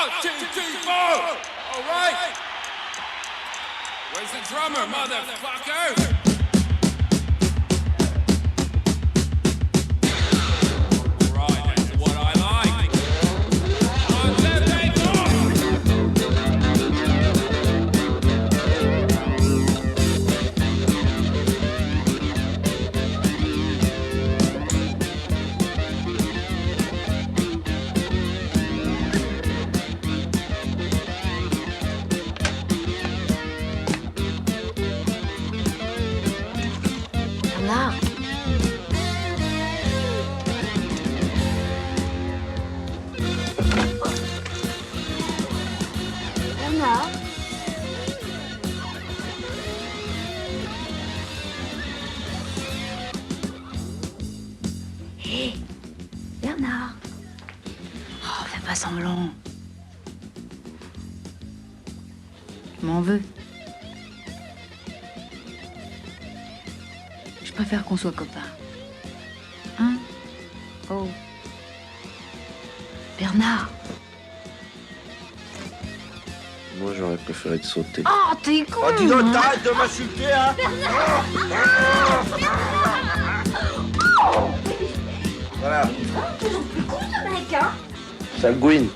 1, 2, 3, 4. All right. Where's the drummer, motherfucker? Hé, Bernard. Oh, fais pas semblant. Tu m'en veux? Je préfère qu'on soit copains. Hein? Oh. Bernard. Moi, j'aurais préféré te sauter. Oh, t'es con! Oh, dis donc, t'arrêtes de m'insulter, hein! Voilà. Toujours plus con, ce mec, hein? Sagouine.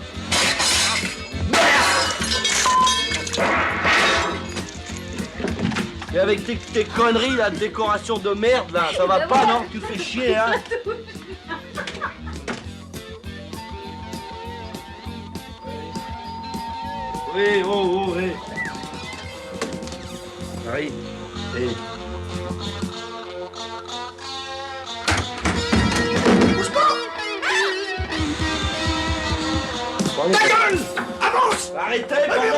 Et avec tes conneries, là, de décoration de merde, là, ça va pas, non? Tu fais chier, hein? Oui, oh, oui. Marie, hé. Bouge pas! Ta gueule! Avance! Arrêtez, bordel!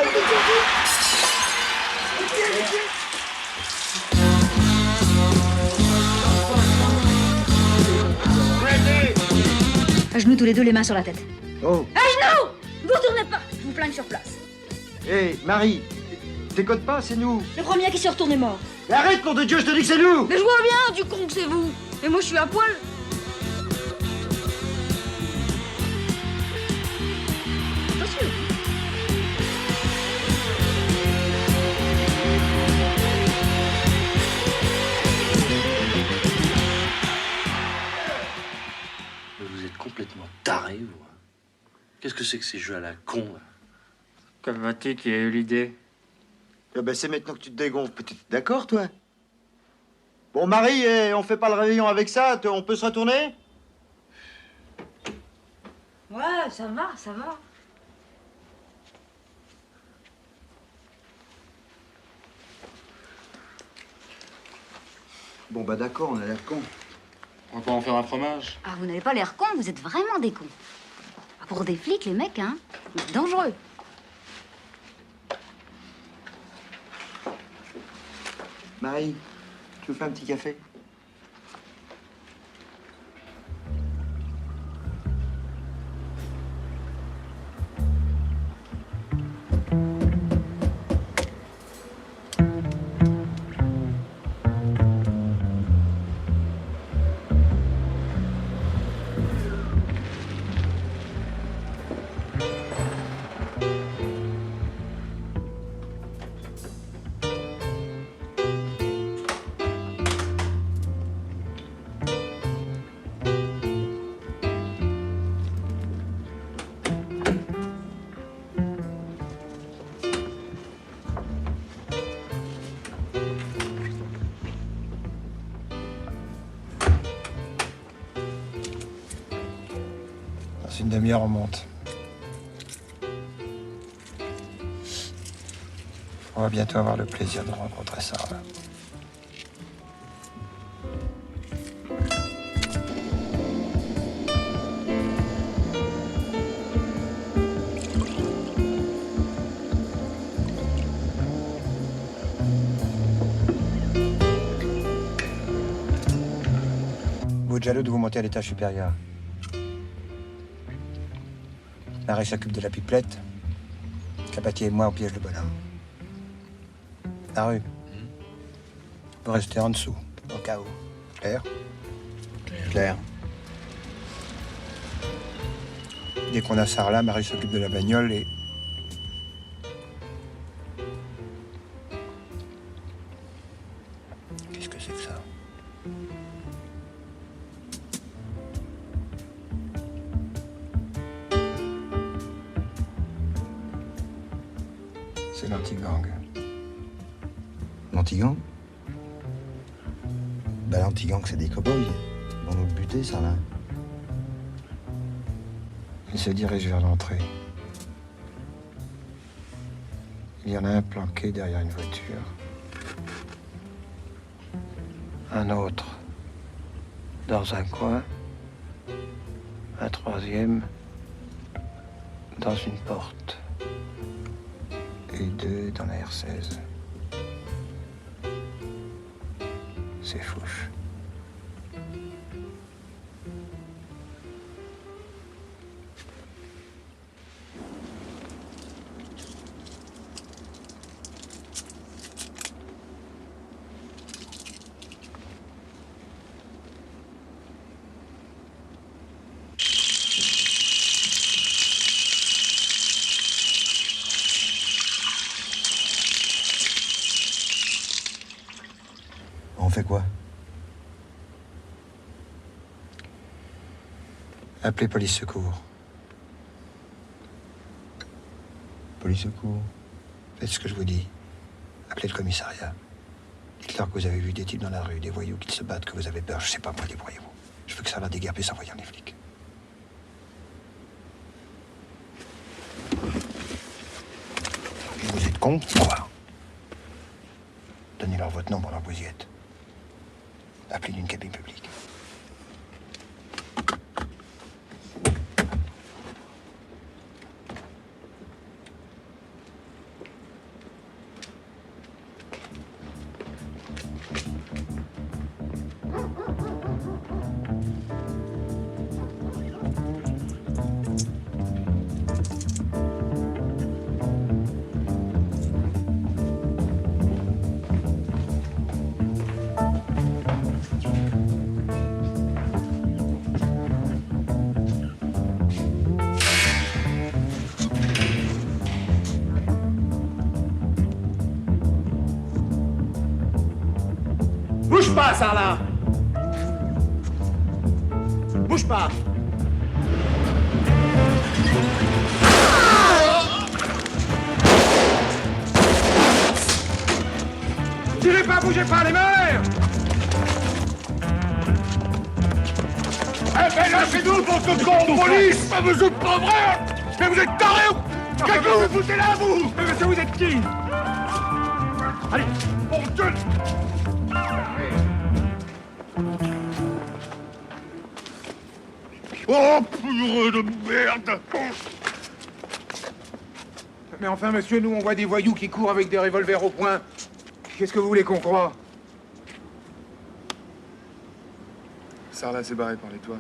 À genoux tous les deux, les mains sur la tête. Oh! À genoux! Vous retournez pas, je vous plains sur place. Hé, Marie, déconne pas, c'est nous. Le premier qui se retourne est mort. Mais arrête, nom de Dieu, je te dis que c'est nous! Mais je vois bien, du con que c'est vous. Et moi, je suis à poil. Attention. Vous êtes complètement tarés, vous. Hein. Qu'est-ce que c'est que ces jeux à la con, là? Comme Maté qui a eu l'idée. Eh ben, c'est maintenant que tu te dégonfles. Peut-être d'accord, toi? Bon, Marie, on fait pas le réveillon avec ça. On peut se retourner? Ouais, ça va, ça va. Bon, bah d'accord, on a l'air con. On va pas en faire un fromage. Ah, vous n'avez pas l'air con, vous êtes vraiment des cons. Ah, pour des flics, les mecs, hein, vous êtes dangereux. Marie, tu veux faire un petit café? Dans une demi-heure, on monte. On va bientôt avoir le plaisir de rencontrer Sarah. Vous êtes jaloux de vous monter à l'étage supérieur. Marie s'occupe de la pipelette. Capatier et moi, on piège le bonhomme. La rue. Vous restez en dessous, au cas où. Clair? Clair. Dès qu'on a Sarah là, Marie s'occupe de la bagnole et C'est l'anti-gang. L'anti-gang? Ben, l'anti-gang, c'est des cow-boys. Ils vont nous buter, ça, là. Il se dirige vers l'entrée. Il y en a un planqué derrière une voiture. Un autre dans un coin. Un troisième dans une porte. Et deux dans la R16. C'est fouche. On fait quoi? Appelez police secours. Police secours. Faites ce que je vous dis. Appelez le commissariat. Dites-leur que vous avez vu des types dans la rue, des voyous qui se battent, que vous avez peur. Je sais pas moi, débrouillez-vous. Je veux que ça la déguerpisse sans voyant les flics. Vous êtes cons? Quoi? Donnez-leur votre nom pendant que vous y êtes. Appelez d'une cabine publique. Bouge pas, Sarlat! Bouge pas! Tirez pas, bougez pas, les mains! Eh ben lâchez-nous pour ce con de police! Mais vous êtes pas vrai! Mais vous êtes tarés ou... Qu'est-ce que vous foutez là, vous? Mais monsieur, vous êtes qui? Allez, bon Dieu! Oh, purée de merde! Mais enfin, monsieur, nous, on voit des voyous qui courent avec des revolvers au poing. Qu'est-ce que vous voulez qu'on croie? Sarlat s'est barré par les toits.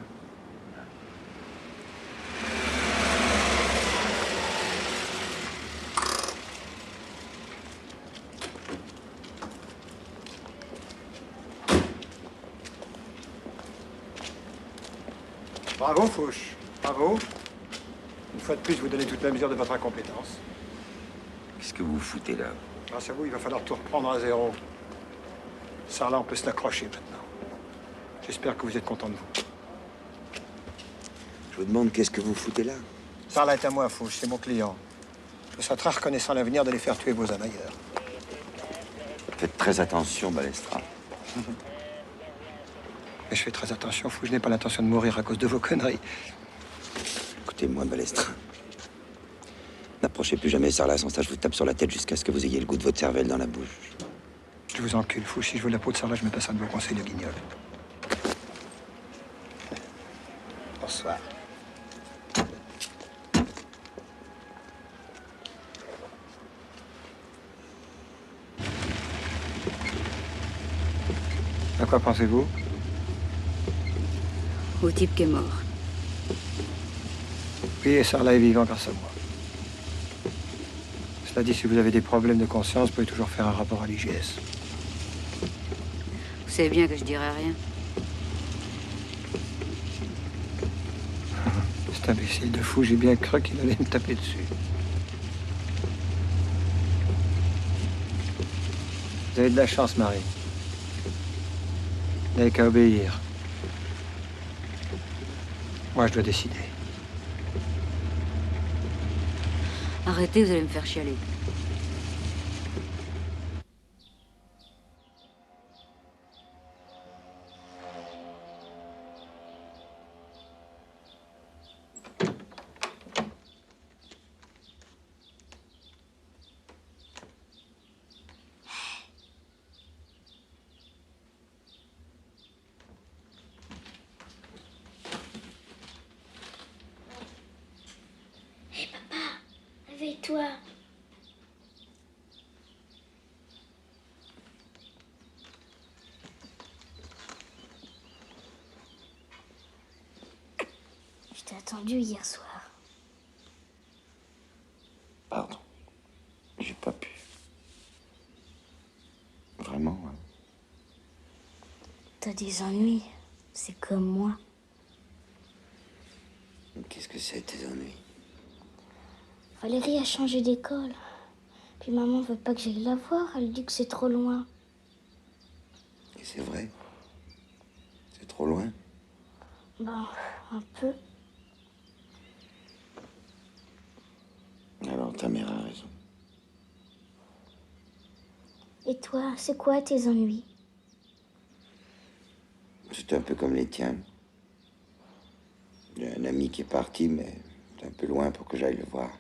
Bravo, Fouche. Bravo. Une fois de plus, vous donnez toute la mesure de votre incompétence. Qu'est-ce que vous foutez là? Grâce à vous, il va falloir tout reprendre à zéro. Sarlat, on peut se l'accrocher maintenant. J'espère que vous êtes content de vous. Je vous demande qu'est-ce que vous foutez là? Sarlat est à moi, Fouche, c'est mon client. Je serai très reconnaissant à l'avenir de les faire tuer vos amailleurs. Faites très attention, Balestra. Mais je fais très attention, Fouche, je n'ai pas l'intention de mourir à cause de vos conneries. Écoutez-moi, Balestra. N'approchez plus jamais Sarlat, sans ça je vous tape sur la tête jusqu'à ce que vous ayez le goût de votre cervelle dans la bouche. Je vous encule, Fouche. Si je veux la peau de Sarlat, je me passe un de vos conseils de guignol. Bonsoir. À quoi pensez-vous? Au type qui est mort. Oui, et Sarlat est vivant grâce à moi. Cela dit, si vous avez des problèmes de conscience, vous pouvez toujours faire un rapport à l'IGS. Vous savez bien que je dirai rien. Cet imbécile de fou, j'ai bien cru qu'il allait me taper dessus. Vous avez de la chance, Marie. Vous n'avez qu'à obéir. Moi, je dois décider. Arrêtez, vous allez me faire chialer. toi? Je t'ai attendu hier soir. Pardon. J'ai pas pu. Vraiment, hein. T'as des ennuis. C'est comme moi. Qu'est-ce que c'est, tes ennuis? Valérie a changé d'école. Puis maman veut pas que j'aille la voir. Elle dit que c'est trop loin. Et c'est vrai? C'est trop loin? Ben, un peu. Alors ta mère a raison. Et toi, c'est quoi tes ennuis? C'est un peu comme les tiens. J'ai un ami qui est parti, mais c'est un peu loin pour que j'aille le voir.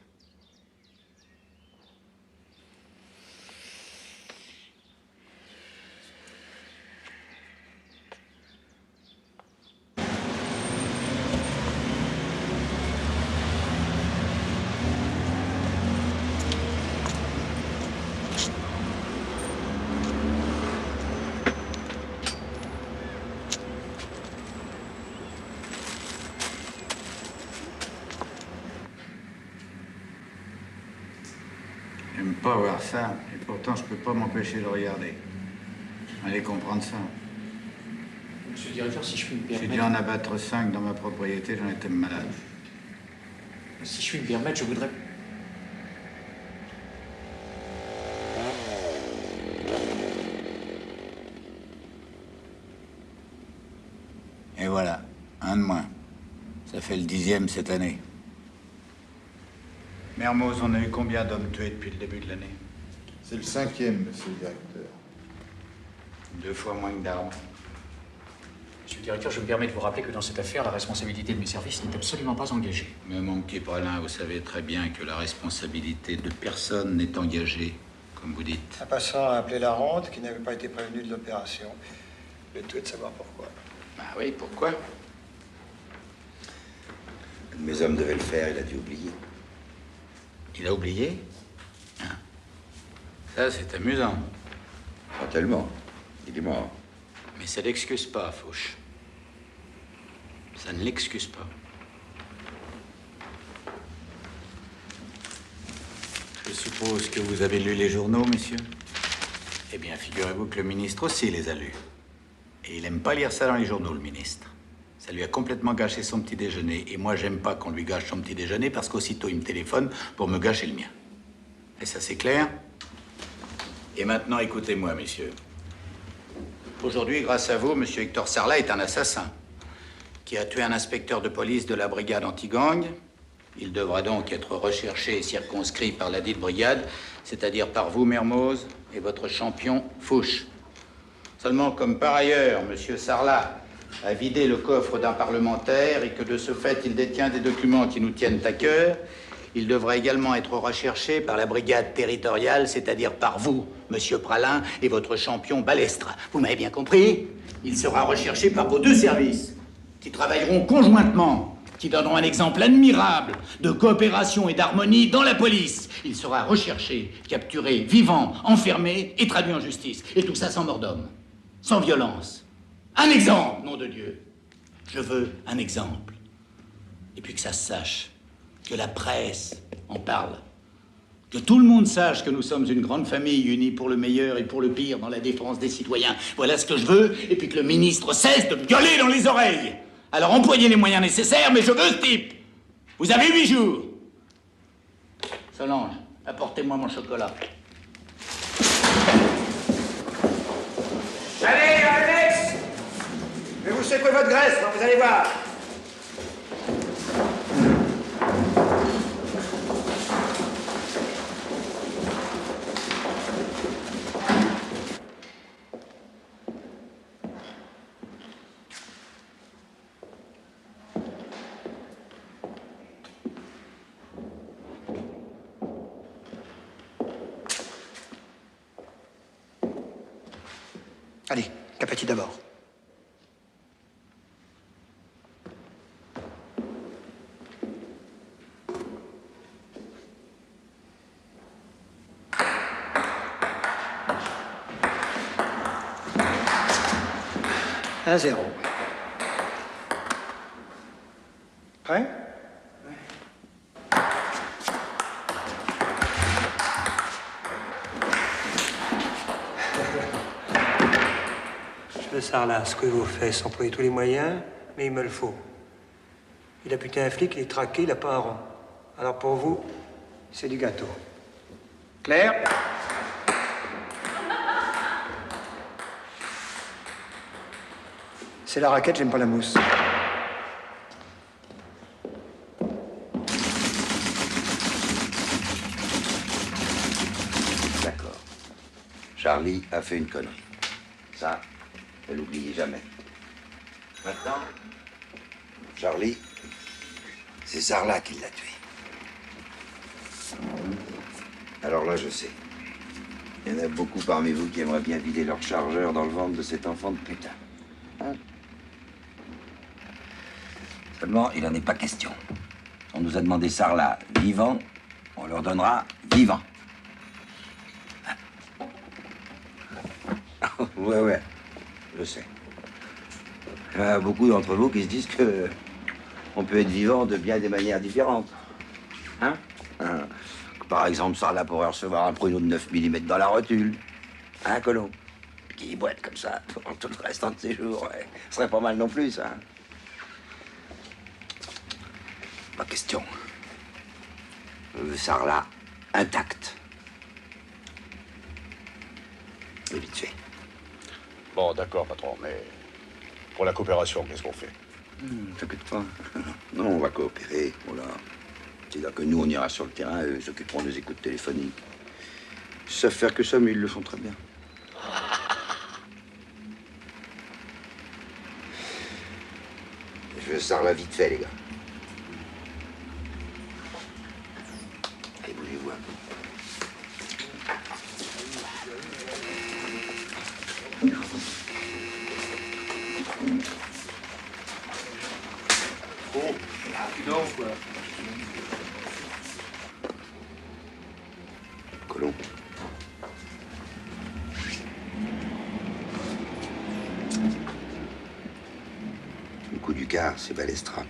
J'aime pas voir ça, et pourtant je peux pas m'empêcher de regarder. Allez comprendre ça. Monsieur le directeur, si je puis me J'ai dû en abattre 5 dans ma propriété, j'en étais malade. Si je puis me permettre, je voudrais... Et voilà, un de moins. Ça fait le 10e cette année. Mermoz, on a eu combien d'hommes tués depuis le début de l'année? C'est le 5e, monsieur le directeur. 2 fois moins que d'armes. Monsieur le directeur, je me permets de vous rappeler que dans cette affaire, la responsabilité de mes services n'est absolument pas engagée. Mais mon petit Pralin, vous savez très bien que la responsabilité de personne n'est engagée, comme vous dites. Un passant a appelé la ronde qui n'avait pas été prévenu de l'opération. Le tout est de savoir pourquoi. Bah oui, pourquoi? Un de mes hommes devait le faire, il a dû oublier. Il a oublié? Hein? Ça, c'est amusant. Pas tellement. Il est mort. Mais ça l'excuse pas, Fauche. Ça ne l'excuse pas. Je suppose que vous avez lu les journaux, monsieur? Eh bien, figurez-vous que le ministre aussi les a lus. Et il aime pas lire ça dans les journaux, le ministre. Ça lui a complètement gâché son petit déjeuner. Et moi, j'aime pas qu'on lui gâche son petit déjeuner parce qu'aussitôt, il me téléphone pour me gâcher le mien. Et ça, c'est clair? Et maintenant, écoutez-moi, messieurs. Aujourd'hui, grâce à vous, monsieur Hector Sarlat est un assassin qui a tué un inspecteur de police de la brigade anti-gang. Il devra donc être recherché et circonscrit par la dite brigade, c'est-à-dire par vous, Mermoz, et votre champion, Fouche. Seulement, comme par ailleurs, monsieur Sarlat a vidé le coffre d'un parlementaire et que de ce fait, il détient des documents qui nous tiennent à cœur, il devra également être recherché par la brigade territoriale, c'est-à-dire par vous, monsieur Pralin, et votre champion Balestre. Vous m'avez bien compris? Il sera recherché par vos deux services, qui travailleront conjointement, qui donneront un exemple admirable de coopération et d'harmonie dans la police. Il sera recherché, capturé, vivant, enfermé et traduit en justice. Et tout ça sans mort d'homme, sans violence. Un exemple, nom de Dieu. Je veux un exemple. Et puis que ça se sache. Que la presse en parle. Que tout le monde sache que nous sommes une grande famille unie pour le meilleur et pour le pire dans la défense des citoyens. Voilà ce que je veux. Et puis que le ministre cesse de me gueuler dans les oreilles. Alors employez les moyens nécessaires, mais je veux ce type. Vous avez 8 jours. Solange, apportez-moi mon chocolat. Allez, Alex! Je vais vous secouer votre graisse, vous allez voir. Allez, Capati d'abord. 1-0. Prêt? Le Sarlat, ce que vous faites, s'employer tous les moyens, mais il me le faut. Il a buté un flic, il est traqué, il n'a pas un rond. Alors pour vous, c'est du gâteau. Claire? C'est la raquette, j'aime pas la mousse. D'accord. Charlie a fait une connerie. Ça, ne l'oubliez jamais. Maintenant, Charlie, c'est Sarlat qui l'a tué. Alors là, je sais. Il y en a beaucoup parmi vous qui aimeraient bien vider leur chargeur dans le ventre de cet enfant de putain. Hein? Seulement, il n'en est pas question. On nous a demandé Sarlat vivant, on leur donnera vivant. Ouais, je sais. Il y a beaucoup d'entre vous qui se disent que on peut être vivant de bien des manières différentes. Hein? Par exemple, Sarlat pourrait recevoir un pruneau de 9 mm dans la rotule. Hein, Colomb? Qui boite comme ça pour tout le restant de ses jours. Ouais. Ce serait pas mal non plus, ça. Pas question. Je veux Sarlat intact. Et vite fait. Bon, d'accord, patron, mais pour la coopération, qu'est-ce qu'on fait? T'inquiète pas. Non, on va coopérer. Voilà. C'est-à-dire que nous, on ira sur le terrain, eux s'occuperont des écoutes téléphoniques. Ils savent faire que ça, mais ils le font très bien. Je veux Sarlat vite fait, les gars. Allez, bougez-vous un peu. Colomb. Le coup du quart, c'est Balestra.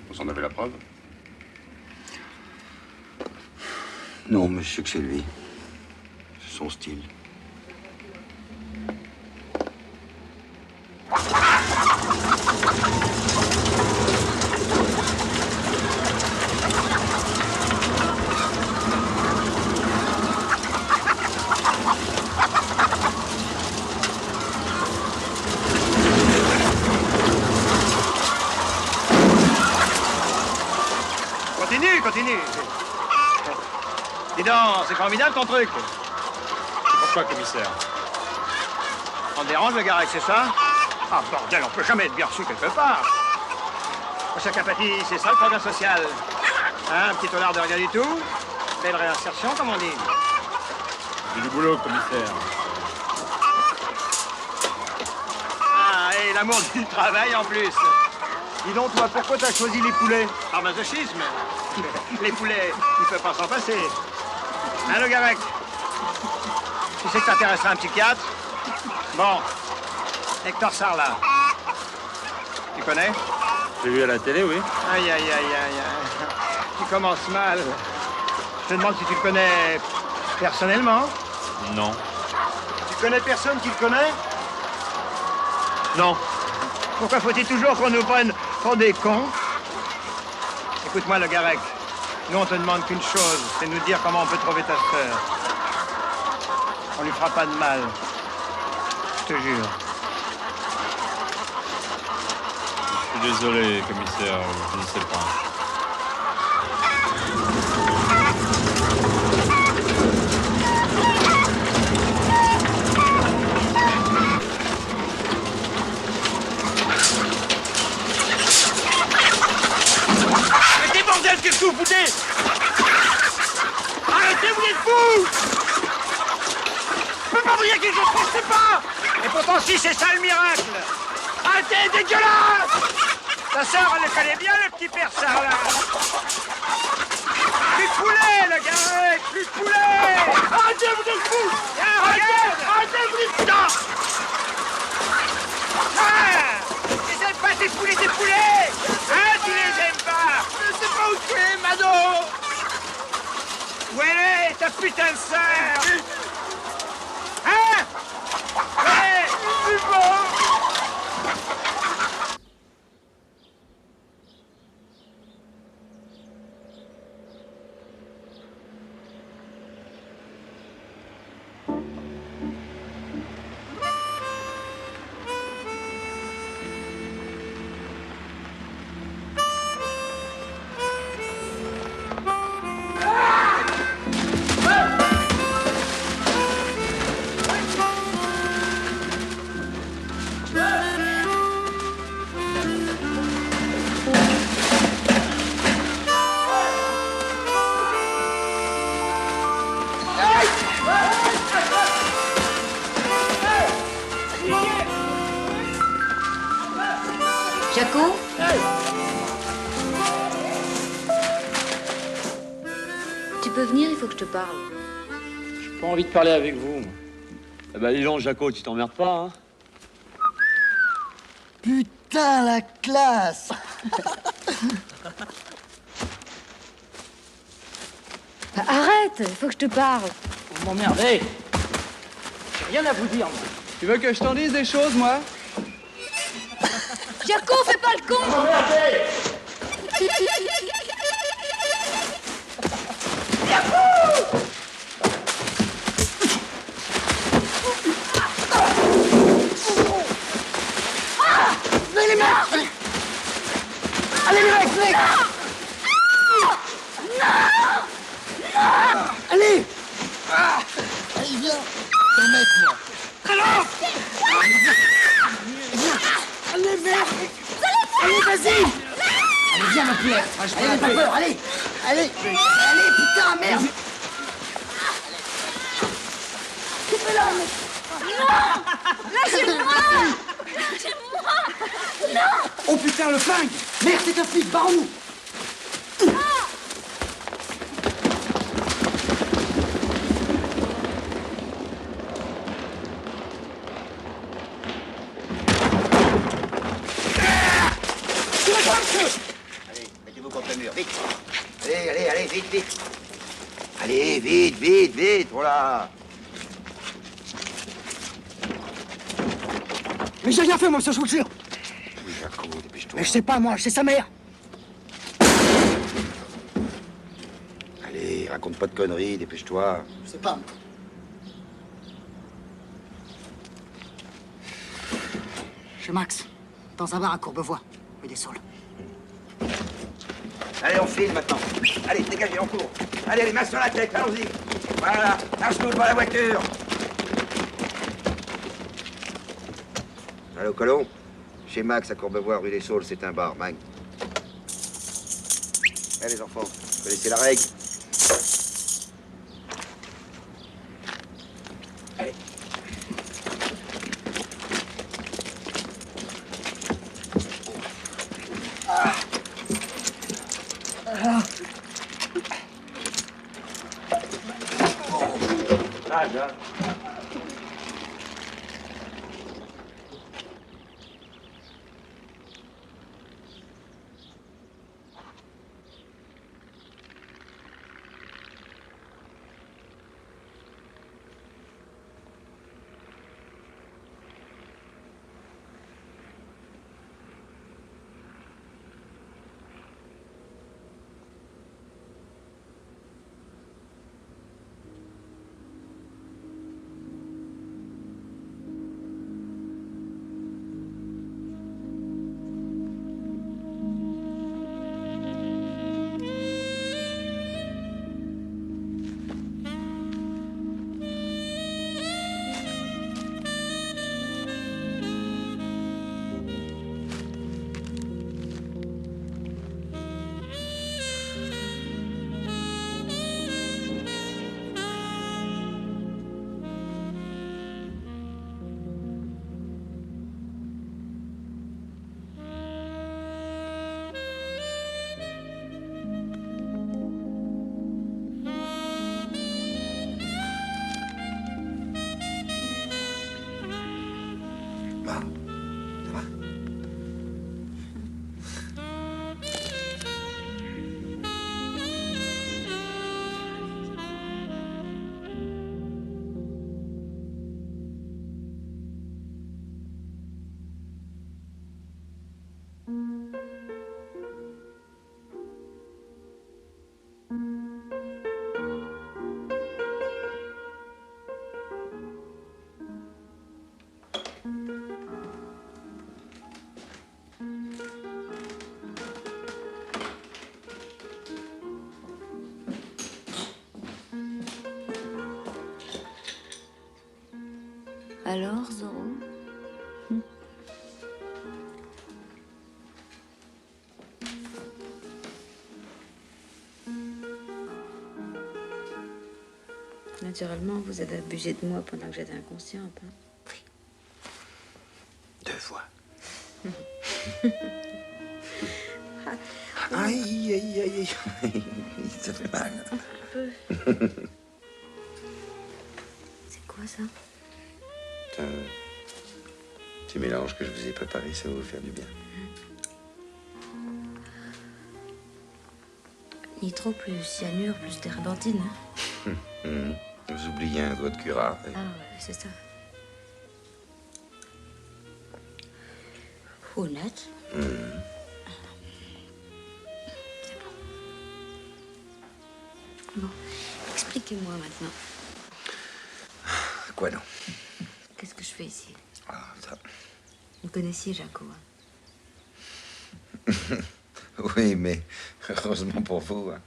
Vous en avez la preuve? Non, monsieur, que c'est lui. C'est son style. Continue. Dis donc, c'est formidable ton truc. Pourquoi, commissaire? On dérange le Garec, c'est ça? Ah, bordel, on peut jamais être bien reçu quelque part. Monsieur Capati, c'est ça le progrès social. Hein, un petit dollar de rien du tout. Belle réinsertion, comme on dit. J'ai du boulot, commissaire. Ah, et l'amour du travail en plus. Dis donc, toi, pourquoi t'as choisi les poulets? Par masochisme. Les poulets, il peut pas s'en passer. Hein, le Garec? Tu sais que t'intéresseras un psychiatre? Bon. Hector Sarlat. Tu connais? J'ai vu à la télé, oui. Aïe. Tu commences mal. Je te demande si tu le connais personnellement? Non. Tu connais personne qui le connaît? Non. Pourquoi faut-il toujours qu'on nous prenne pour des cons? Écoute-moi, le Garec. Nous, on te demande qu'une chose, c'est de nous dire comment on peut trouver ta sœur. On lui fera pas de mal. Je te jure. Je suis désolé, commissaire, je ne sais pas. Arrêtez, bordel, qu'est-ce que vous foutez? Arrêtez, vous êtes fous! Je peux pas vous dire quelque chose que je sais pas! Et pourtant, si, c'est ça le miracle! Arrêtez, dégueulasse! Ta sœur, elle le connaît bien, le petit père Sarlat! Plus de poulet, le Garec! Plus de poulet! Arrêtez, vous êtes fous! Arrêtez, vous êtes putain! ces poulets des poulets! Hein, tu les aimes pas? Je sais pas où tu es, Mado! Où elle est, ta putain de sœur? Hein? Ouais, c'est bon! Jaco? Tu peux venir, il faut que je te parle. J'ai pas envie de parler avec vous. Moi. Eh ben dis donc, Jaco, tu t'emmerdes pas, hein? Putain, la classe. Bah, arrête, il faut que je te parle. Vous m'emmerdez. J'ai rien à vous dire, moi. Tu veux que je t'en dise des choses, moi? Jaco, fais pas le con! Venez les mecs! Allez les mecs, venez! Allez! Allez, viens! T'es un mec, moi! Alors! Allez, merde! Allez, vas-y! Allez, viens, ma poulet! Allez, n'aie pas peur, allez! Allez! Allez, putain, merde! Coupez-la! Non! Lâchez-moi! Lâchez-moi! Non! Oh putain, le flingue! Merde, c'est un flic, barrons-nous! Allez, mettez-vous contre le mur, vite. Allez, vite. Allez, vite, voilà. Mais j'ai rien fait, moi, monsieur, je vous le jure! Oui, Jaco, dépêche-toi. Mais je sais pas, moi, c'est sa mère! Allez, raconte pas de conneries, dépêche-toi. Je sais pas. Chez Max, dans un bar à Courbevoie, rue des Saules. Allez, on file maintenant. Allez, dégagez, on court. Allez, les mains sur la tête, allons-y. Voilà, un genou devant la voiture. Allô, Colomb? Chez Max à Courbevoie, rue des Saules, c'est un bar, Mag. Allez, les enfants, vous connaissez la règle? Allez. Ah, bien. Alors, Zorro? Naturellement, vous avez abusé de moi pendant que j'étais inconsciente. Hein? 2 fois. Aïe, aïe, aïe, aïe. Ça fait mal. Un peu. C'est quoi ça? C'est un petit mélange que je vous ai préparé, ça va vous faire du bien. Nitro plus cyanure plus térébenthine. Hein? Vous oubliez un doigt de curare. Ah ouais, c'est ça. Honnête. C'est bon. Bon, expliquez-moi maintenant. Quoi donc? Qu'est-ce que je fais ici? Ah, ça. Vous connaissiez Jaco, hein? Oui, mais heureusement pour vous. Hein.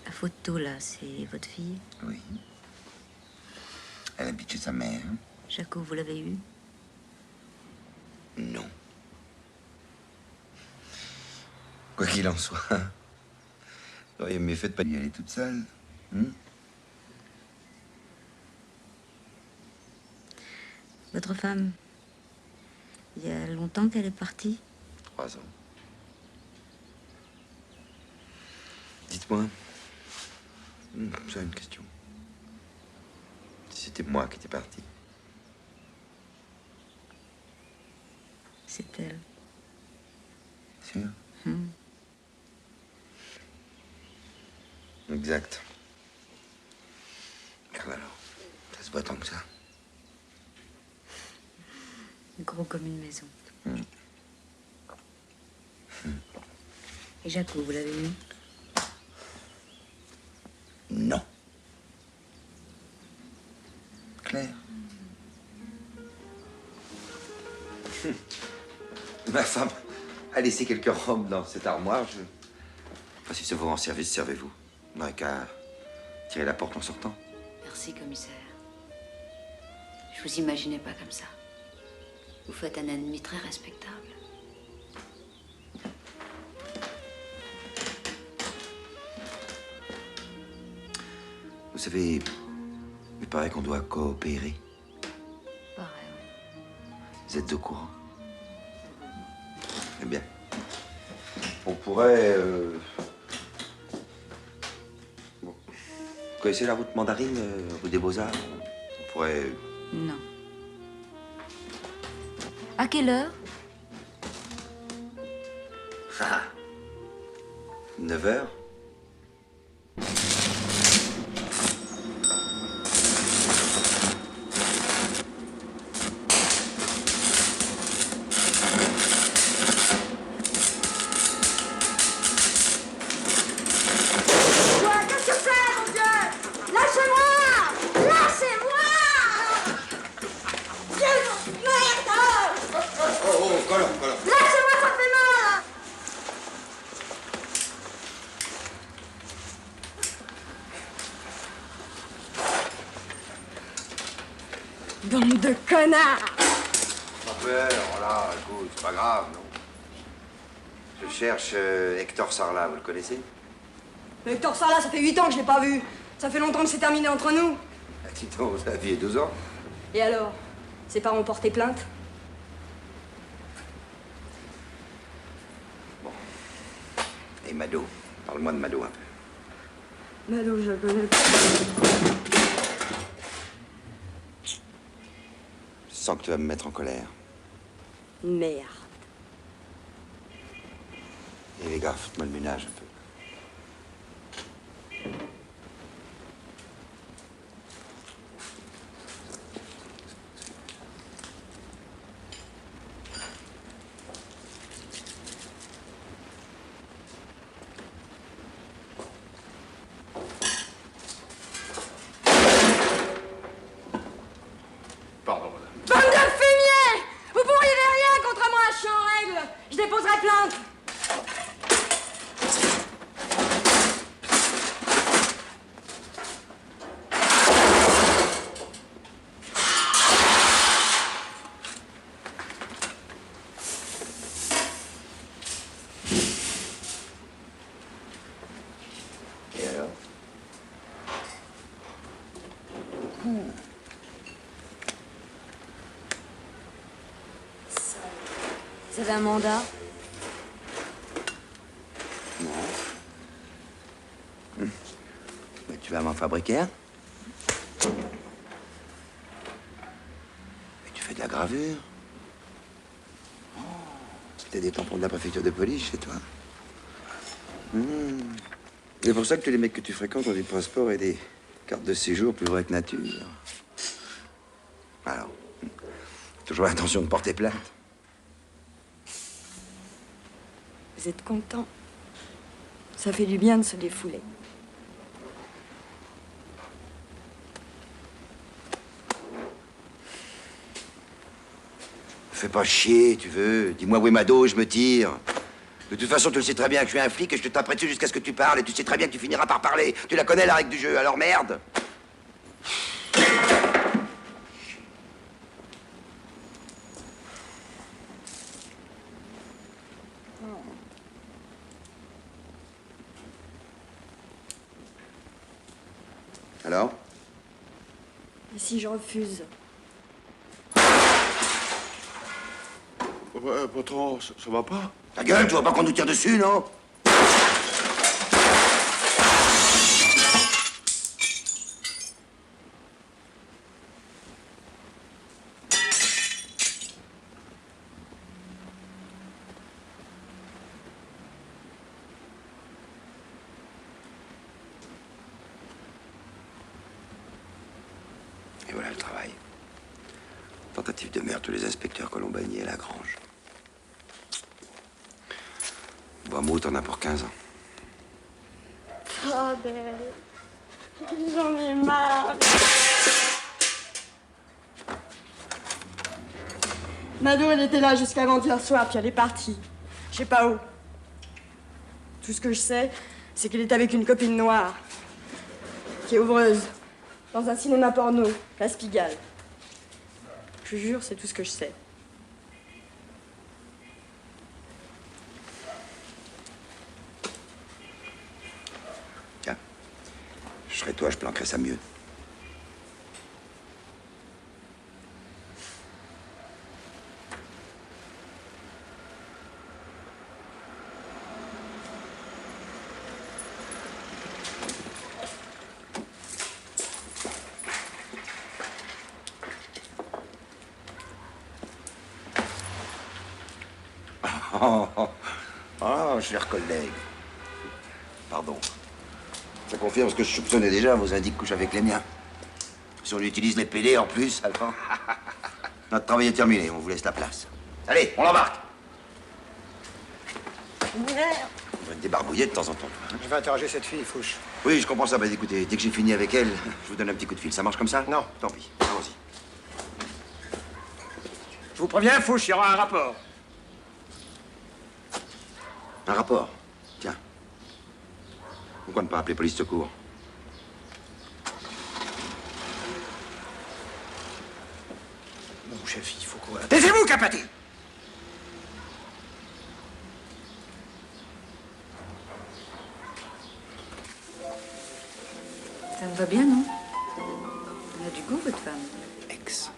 La photo, là, c'est votre fille? Oui. Elle habite chez sa mère. Jaco, vous l'avez eue? Non. Quoi qu'il en soit, vous auriez mieux fait de pas y aller toute seule. Votre femme, il y a longtemps qu'elle est partie? 3 ans. Dites-moi, j'ai une question. Si c'était moi qui étais parti. C'est elle. Sûr? Exact. Car alors, ça se voit tant que ça. Gros comme une maison. Et Jaco, vous l'avez eu? Non. Claire. Ma femme a laissé quelques robes dans cette armoire. Enfin, si ça vous rend service, servez-vous. On n'aurait qu'à tirer la porte en sortant. Merci, commissaire. Je vous imaginais pas comme ça. Vous faites un ennemi très respectable. Vous savez, il paraît qu'on doit coopérer. Pareil, oui. Vous êtes au courant? Eh bien, on pourrait... Bon. Vous connaissez la route Mandarine, rue des Beaux-Arts? On pourrait... Non. À quelle heure? 9h? Qu'est-ce que c'est, mon Dieu? Lâchez-moi! Lâchez-moi! Dieu de merde! Oh, collant. Lâchez-moi, ça fait mal! Bande de connards! Pas peur, voilà, écoute, c'est pas grave, non? Je cherche Hector Sarlat, vous le connaissez? Hector Sarlat, ça fait 8 ans que je l'ai pas vu. Ça fait longtemps que c'est terminé entre nous. Ah, dis donc, vous aviez 12 ans. Et alors? Ses parents ont porté plainte? Et Mado, parle-moi de Mado un peu. Mado, je le connais pas. Je sens que tu vas me mettre en colère. Merde. Et les gars, faites-moi le ménage un peu. Pardon, madame. Bande de fumier! Vous pourriez rien contre moi, je suis en règle. Je déposerai plainte. avez un mandat? Non. Mais tu vas m'en fabriquer un? Et tu fais de la gravure? Oh, t'as des tampons de la préfecture de police chez toi? C'est pour ça que tous les mecs que tu fréquentes ont des passeports et des cartes de séjour plus vraies que nature. Alors, toujours l'intention de porter plainte. Vous êtes content? Ça fait du bien de se défouler. Fais pas chier, tu veux. Dis-moi où est Mado, je me tire. De toute façon, tu le sais très bien que je suis un flic et je te taperai dessus jusqu'à ce que tu parles. Et tu sais très bien que tu finiras par parler. Tu la connais, la règle du jeu, alors merde. Alors? Et si je refuse? Ouais, patron, ça va pas? Ta gueule, tu vois pas qu'on nous tire dessus, non? Et voilà le travail. Tentative de meurtre, tous les inspecteurs Colombani et Lagrange. Bois-Mot, t'en as pour 15 ans. Oh, belle. J'en ai marre. Mado, elle était là jusqu'à avant-hier soir, puis elle est partie. Je sais pas où. Tout ce que je sais, c'est qu'elle est avec une copine noire, qui est ouvreuse, dans un cinéma porno, Place Pigalle. Je jure, c'est tout ce que je sais. Tiens, je serais toi, je planquerais ça mieux. Oh, cher collègue. Pardon. Ça confirme ce que je soupçonnais déjà, vos indices couchent avec les miens. Si on utilise les PD en plus, alors... Notre travail est terminé, on vous laisse la place. Allez, on l'embarque. Merde. On va être débarbouillé de temps en temps. Je vais interroger cette fille, Fouche. Oui, je comprends ça. Bah écoutez, dès que j'ai fini avec elle, je vous donne un petit coup de fil. Ça marche comme ça? Non. Tant pis. Allons-y. Je vous préviens, Fouche, il y aura un rapport. Un rapport? Tiens. Pourquoi ne pas appeler police secours? Mon chef, il faut quoi? Taisez-vous, Capati! Ça me va bien, non? Elle a du goût, votre femme. Ex.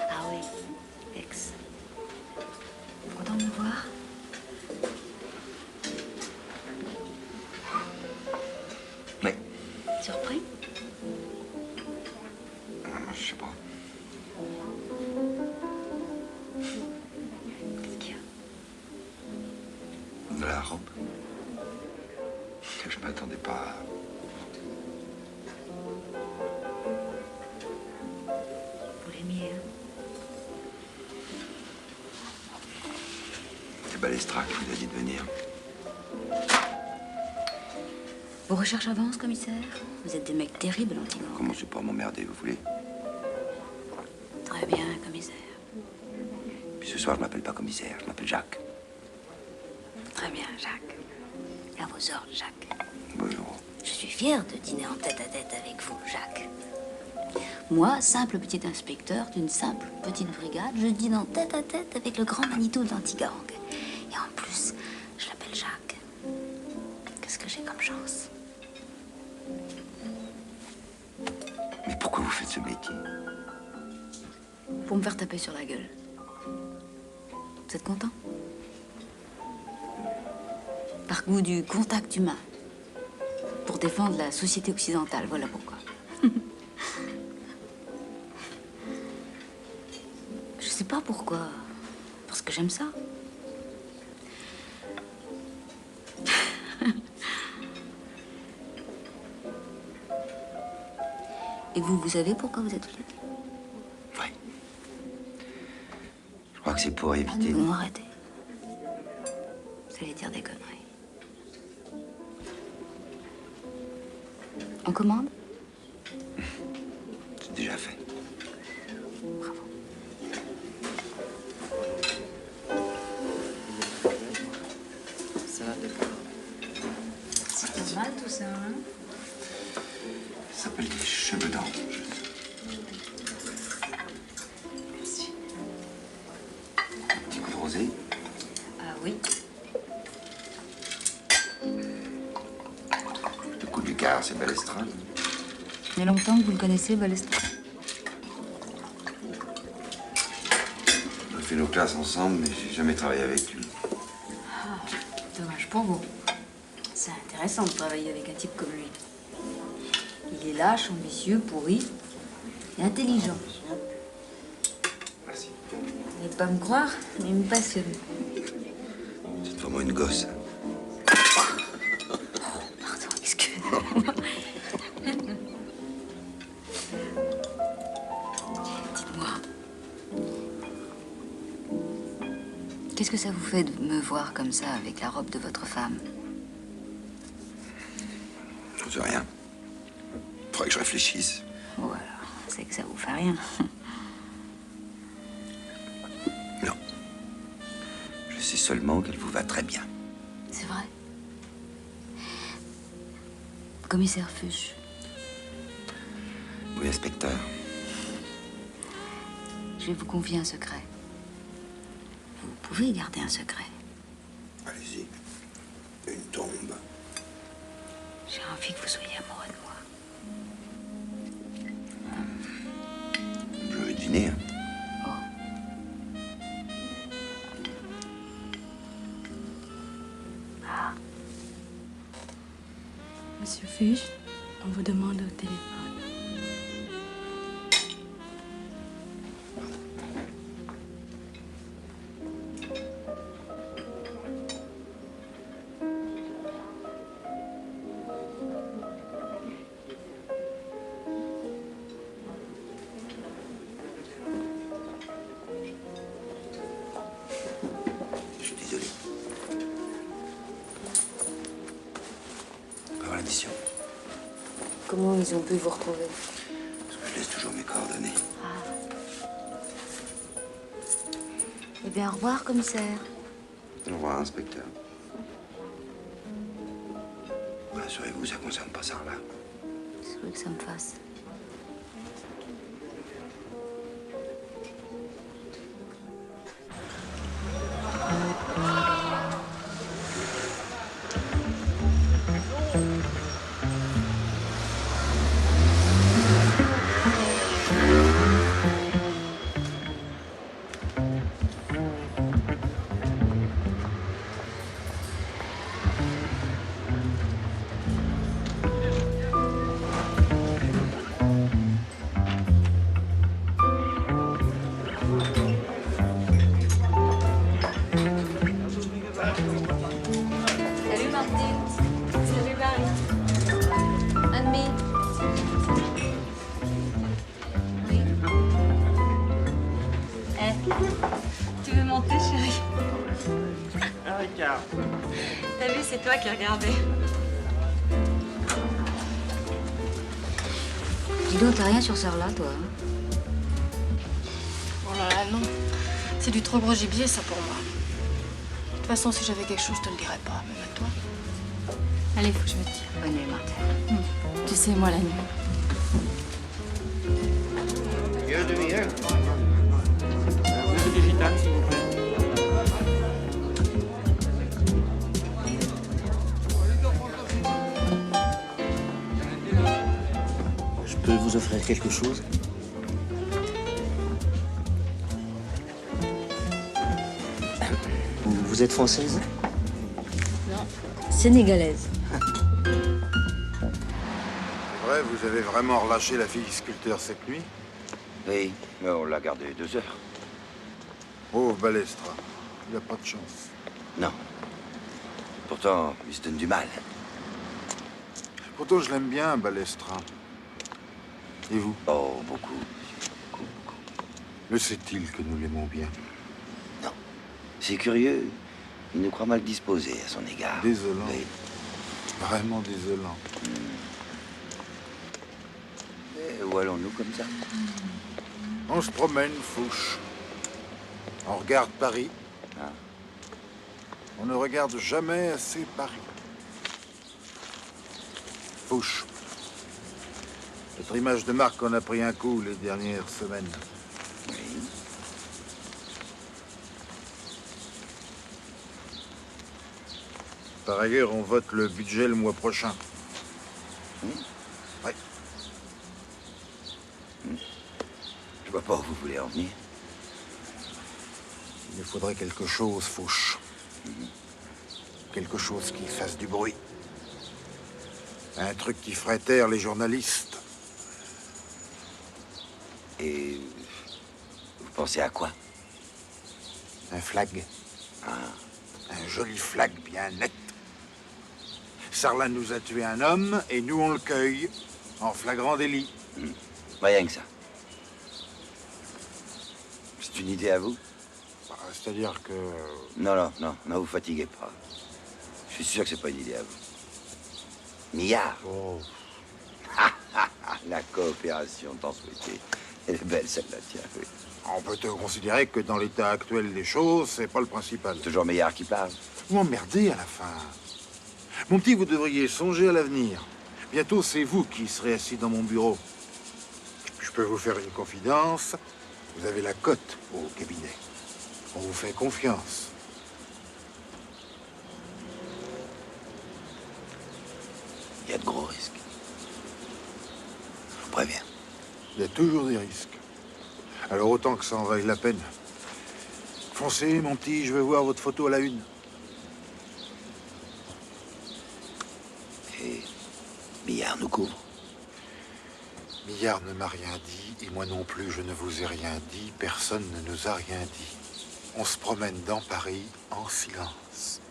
Ah oui, ex. Content de me voir? Oui. Surpris? Je sais pas. Qu'est-ce qu'il y a? De la robe. Je m'attendais pas à... Vous l'aimiez, hein? C'est Balestra qui vous a dit de venir. Vos recherches avancent, commissaire? Vous êtes des mecs terribles, Antigone. Comment c'est pas m'emmerder, vous voulez? Très bien, commissaire. Puis ce soir, je m'appelle pas commissaire, je m'appelle Jacques. Très bien, Jacques. À vos ordres, Jacques. Bonjour. Je suis fière de dîner en tête-à-tête avec vous, Jacques. Moi, simple petit inspecteur d'une simple petite brigade, je dîne en tête-à-tête avec le grand Manitou d'Antigang. Et en plus, je l'appelle Jacques. Qu'est-ce que j'ai comme chance? Mais pourquoi vous faites ce métier? Pour me faire taper sur la gueule. Vous Vous êtes content? Par goût du contact humain. Pour défendre la société occidentale, voilà pourquoi. Je sais pas pourquoi. Parce que j'aime ça. Et vous, vous savez pourquoi vous êtes flic? Oui. Je crois que c'est pour éviter... Non, arrêtez. Vous allez dire des conneries. On commande? C'est déjà fait. Bravo. Ça va, d'accord. C'est pas mal tout ça, hein? Ça s'appelle des cheveux d'ange. Merci. Un petit coup de rosé. Ah oui. Le coup du quart, c'est Balestra. Il y a longtemps que vous le connaissez, Balestra? On a fait nos classes ensemble, mais j'ai jamais travaillé avec lui. Ah, dommage pour vous. C'est intéressant de travailler avec un type comme lui. Il est lâche, ambitieux, pourri et intelligent. Merci. Vous n'allez pas me croire, mais il me passionne. C'est vraiment une gosse. Pardon, excusez-moi. Dites-moi. Qu'est-ce que ça vous fait de me voir comme ça avec la robe de votre femme? Je sais rien. Faudrait que je réfléchisse. Ou alors, c'est que ça vous fait rien. Non. Je sais seulement qu'elle vous va très bien. C'est vrai. Commissaire Fuchs. Oui, inspecteur. Je vais vous confier un secret. Vous pouvez garder un secret. Allez-y. Une tombe. J'ai envie que vous soyez amoureux de moi. Je vais dîner. Hein. Monsieur Fuchs, on vous demande au téléphone. Je suis désolé. On va voir la mission. Comment ils ont pu vous retrouver? Parce que je laisse toujours mes coordonnées. Eh bien, au revoir, commissaire. Au revoir, inspecteur. Rassurez-vous, ça concerne pas ça, là. C'est vrai que ça me fasse. Salut Martine. Salut Marie. Anne-Mie. Oui. Tu veux monter, chérie? Un Ricard. T'as vu, c'est toi qui regardais. Dis donc, t'as rien sur Sarla, toi, hein? Oh là là, non. C'est du trop gros gibier, ça, pour moi. De toute façon, si j'avais quelque chose, je te le dirais pas, même à toi. Allez, faut que je me tire. Bonne nuit, Martine. Tu sais, moi, la nuit. Une demi-heure. Musique digitale, s'il vous plaît. Je peux vous offrir quelque chose? Vous êtes française? Non, sénégalaise. C'est vrai, vous avez vraiment relâché la fille sculpteur cette nuit? Oui, mais on l'a gardé 2 heures. Pauvre Balestra, il a pas de chance. Non. Pourtant, il se donne du mal. Pourtant, je l'aime bien, Balestra. Et vous? Oh, beaucoup. Le sait-il que nous l'aimons bien? Non. C'est curieux. Il nous croit mal disposé à son égard. Désolant. Oui. Vraiment désolant. Et où allons-nous comme ça? On se promène, Fouche. On regarde Paris. Ah. On ne regarde jamais assez Paris. Fouche. Notre image de marque en a pris un coup les dernières semaines. Oui. Par ailleurs, on vote le budget le mois prochain. Oui. Oui. Je vois pas où vous voulez en venir. Il nous faudrait quelque chose, Fouche. Quelque chose qui fasse du bruit. Un truc qui ferait taire les journalistes. Et vous pensez à quoi? Un flag. Un joli flag bien net. Sarlat nous a tué un homme et nous on le cueille en flagrant délit. Rien que ça. C'est une idée à vous? C'est-à-dire que... Non, vous fatiguez pas. Je suis sûr que c'est pas une idée à vous. Millard. Oh. La coopération tant souhaitée. Elle est belle celle-là, tiens, oui. On peut te considérer que dans l'état actuel des choses, c'est pas le principal. Toujours Millard qui parle. Vous m'emmerdez à la fin. Mon petit, vous devriez songer à l'avenir. Bientôt, c'est vous qui serez assis dans mon bureau. Je peux vous faire une confidence. Vous avez la cote au cabinet. On vous fait confiance. Il y a de gros risques. Je vous préviens. Il y a toujours des risques. Alors autant que ça en vaille la peine. Foncez, mon petit, je veux voir votre photo à la une. Et Millard nous couvre. Millard ne m'a rien dit, et moi non plus, je ne vous ai rien dit. Personne ne nous a rien dit. On se promène dans Paris en silence.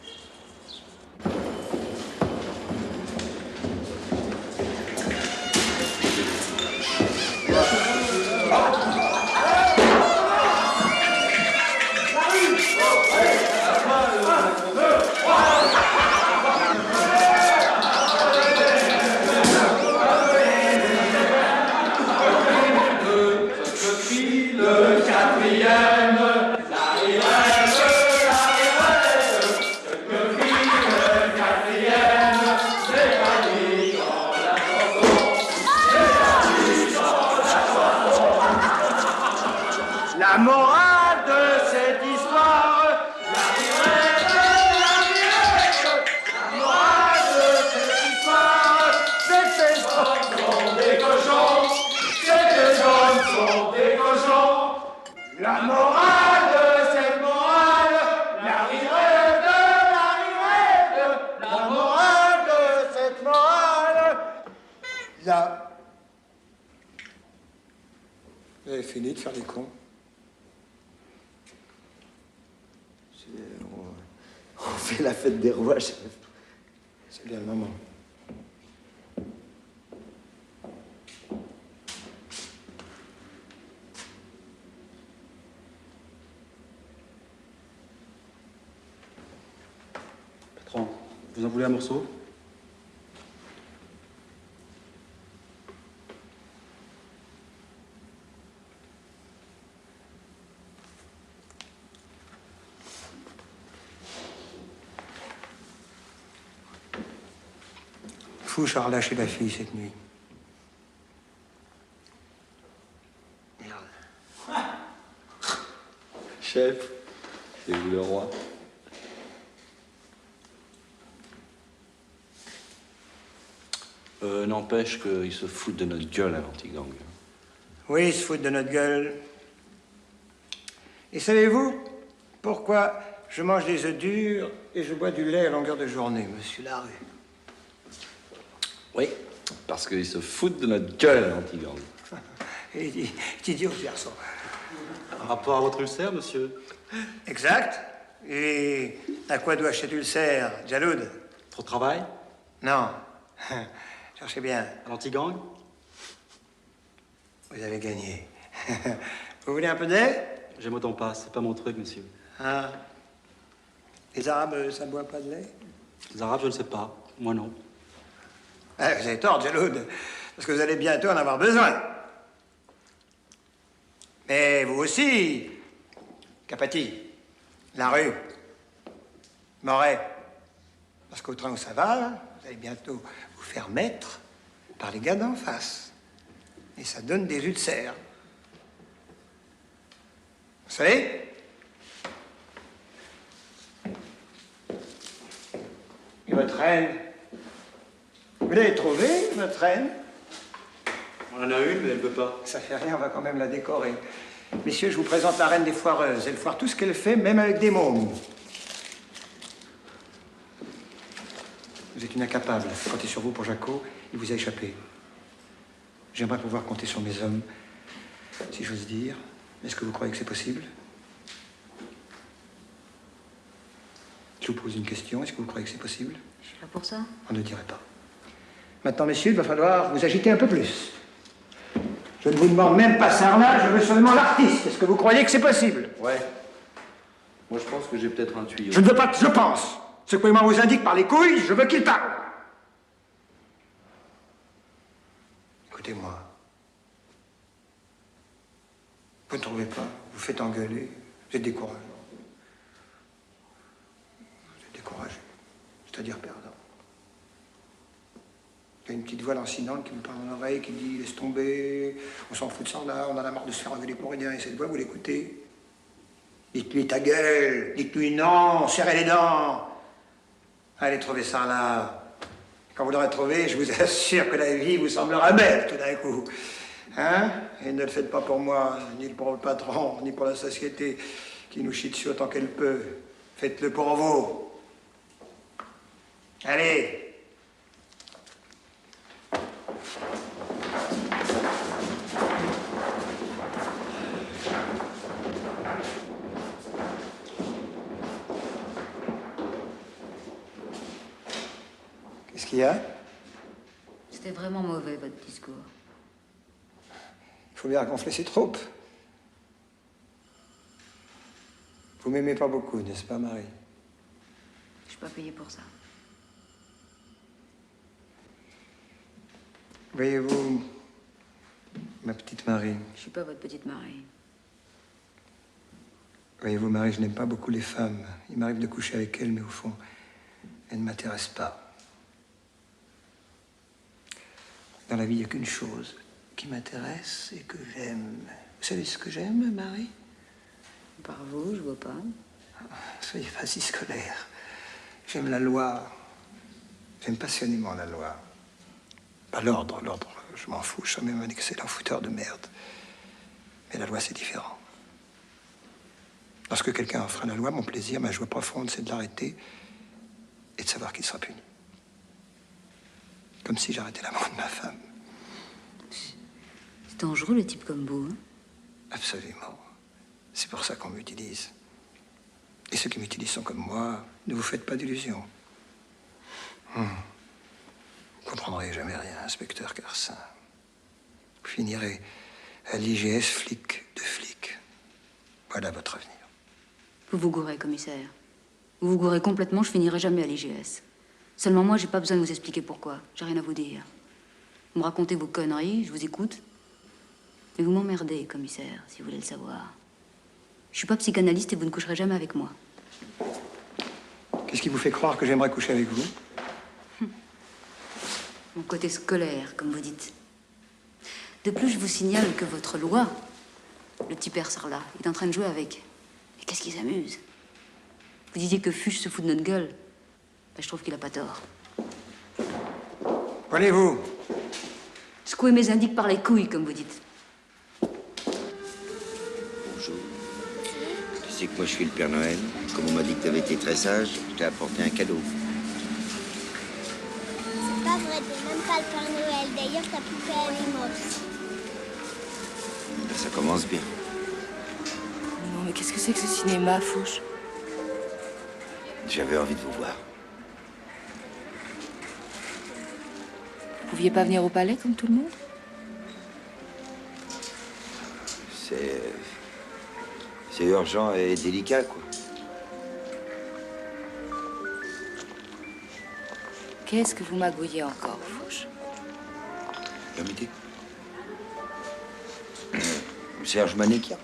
La morale de cette histoire, la morale de cette histoire, c'est que ces hommes sont des cochons, c'est que ces hommes sont des cochons. La morale de cette morale, la morale de cette morale, Vous avez fini de faire les cons? On fait la fête des rois, chef. C'est bien le moment. Patron, vous en voulez un morceau? Fouche a relâché la fille cette nuit. Chef, c'est vous le roi. N'empêche qu'ils se foutent de notre gueule à l'anti-gang. Oui, ils se foutent de notre gueule. Et savez-vous pourquoi je mange des œufs durs et je bois du lait à longueur de journée, monsieur Larue. Oui, parce qu'ils se foutent de notre gueule, l'anti-gang. Il est idiot, ce garçon. Un rapport à votre ulcère, monsieur? Exact. Et à quoi dois-je cet ulcère, Jaloud? Trop de travail? Non. Cherchez bien. À l'anti-gang? Vous avez gagné. Vous voulez un peu d'air? J'aime autant pas, c'est pas mon truc, monsieur. Ah. Les Arabes, ça ne boit pas de lait? Les Arabes, je ne sais pas. Moi, non. Ah, vous avez tort, Jaloud, parce que vous allez bientôt en avoir besoin. Mais vous aussi, Capati, Larue, Moret, parce qu'au train où ça va, vous allez bientôt vous faire mettre par les gars d'en face. Et ça donne des ulcères. Vous savez? Et votre reine? Vous l'avez trouvée, votre reine? On en a une, mais elle ne veut pas. Ça fait rien, on va quand même la décorer. Messieurs, je vous présente la reine des foireuses. Elle foire tout ce qu'elle fait, même avec des mômes. Vous êtes une incapable. Comptez sur vous pour Jaco, il vous a échappé. J'aimerais pouvoir compter sur mes hommes, si j'ose dire. Est-ce que vous croyez que c'est possible? Je vous pose une question. Est-ce que vous croyez que c'est possible? Je suis là pour ça. On ne dirait pas. Maintenant, messieurs, il va falloir vous agiter un peu plus. Je ne vous demande même pas Sarlat, je veux seulement l'artiste. Est-ce que vous croyez que c'est possible? Ouais. Moi, je pense que j'ai peut-être un tuyau. Je ne veux pas que je pense. Ce que moi vous indique par les couilles, je veux qu'il parle. Écoutez-moi. Vous ne trouvez pas? Vous faites engueuler. Vous êtes découragé. Vous êtes découragé. C'est-à-dire perdant. Il y a une petite voix lancinante qui me parle dans l'oreille, qui dit « Laisse tomber, on s'en fout de ça là, on en a marre de se faire engueuler pour rien. » Et cette voix, vous l'écoutez? Dites-lui ta gueule, dites-lui non, serrez les dents. Allez trouver ça là. Quand vous l'aurez trouvé, je vous assure que la vie vous semblera belle tout d'un coup. Hein? Et ne le faites pas pour moi, ni pour le patron, ni pour la société qui nous chie dessus autant qu'elle peut. Faites-le pour vous. Allez. Qu'est-ce qu'il y a? C'était vraiment mauvais, votre discours. Il faut bien gonfler ses troupes. Vous m'aimez pas beaucoup, n'est-ce pas, Marie? Je suis pas payée pour ça. Voyez-vous, ma petite Marie. Je suis pas votre petite Marie. Voyez-vous, Marie, je n'aime pas beaucoup les femmes. Il m'arrive de coucher avec elles, mais au fond, elles ne m'intéressent pas. Dans la vie, il n'y a qu'une chose qui m'intéresse et que j'aime. Vous savez ce que j'aime, Marie? Par vous, je vois pas. Soyez pas si scolaire. J'aime la loi. J'aime passionnément la loi. Pas l'ordre, je m'en fous. Je suis même un excellent fouteur de merde. Mais la loi, c'est différent. Lorsque quelqu'un enfreint la loi, mon plaisir, ma joie profonde, c'est de l'arrêter et de savoir qu'il sera puni. Comme si j'arrêtais l'amour de ma femme. C'est dangereux, le type comme vous, hein? Absolument. C'est pour ça qu'on m'utilise. Et ceux qui m'utilisent sont comme moi. Ne vous faites pas d'illusions. Vous comprendrez jamais rien, inspecteur Carsin. Vous finirez à l'IGS flic de flic. Voilà votre avenir. Vous vous gourrez, commissaire. Vous vous gourrez complètement, je finirai jamais à l'IGS. Seulement moi, j'ai pas besoin de vous expliquer pourquoi. J'ai rien à vous dire. Vous me racontez vos conneries, je vous écoute. Mais vous m'emmerdez, commissaire, si vous voulez le savoir. Je suis pas psychanalyste et vous ne coucherez jamais avec moi. Qu'est-ce qui vous fait croire que j'aimerais coucher avec vous? Mon côté scolaire, comme vous dites. De plus, je vous signale que votre loi, le petit père Sarlat, est en train de jouer avec. Et qu'est-ce qu'il s'amuse? Vous disiez que Fuchs se fout de notre gueule. Ben, je trouve qu'il a pas tort. Prenez-vous. Secouez mes indices par les couilles, comme vous dites. Bonjour. Qu'est-ce sais que moi je suis le Père Noël. Comme on m'a dit que t'avais été très sage, je t'ai apporté un cadeau. C'est pas vrai, t'es même pas le Père Noël. D'ailleurs, ta poupée, elle est morte. Ben, ça commence bien. Non, mais qu'est-ce que c'est que ce cinéma, Fouche? J'avais envie de vous voir. Vous pouviez pas venir au palais comme tout le monde? C'est urgent et délicat, quoi. Qu'est-ce que vous magouillez encore, Fouche? Permettez. Serge Manékian.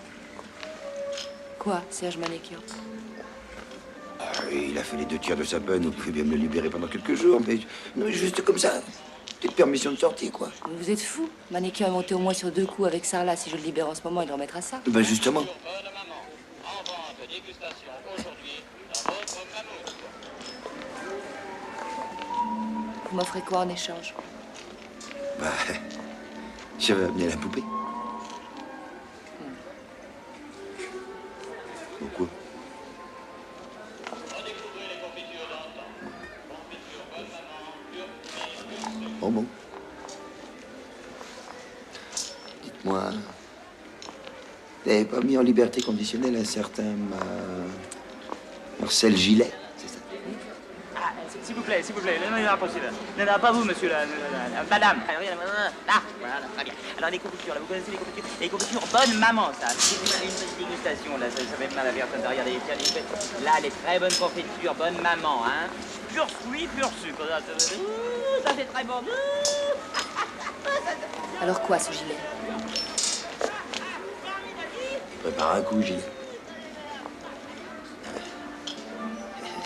Quoi, Serge Manékian? Ah, il a fait les 2 tiers de sa peine, vous pouvez bien me le libérer pendant quelques jours, mais non, juste comme ça. Petite permission de sortie, quoi. Mais vous êtes fou. Manékian est monté au moins sur 2 coups avec Sarla. Si je le libère en ce moment, il remettra ça. Ben justement. Vous m'offrez quoi en échange? Bah, j'avais amené la poupée. Pourquoi? Oh bon. Dites-moi, vous n'avez pas mis en liberté conditionnelle un certain Marcel Gillet? Ah, s'il vous plaît, non, non, impossible. Non, non, pas vous, monsieur, madame. Ah, voilà, très bien. Alors, les confitures, là, vous connaissez les confitures? Les confitures bonne maman, ça. C'est une petite dégustation, là, ça fait mal à personne. Regardez, tiens, là, les très bonnes confitures, bonne maman, hein. Pur fruit, pur sucre. Ça, c'est très bon. Alors quoi, ce gilet? Prépare un coup, Gilles.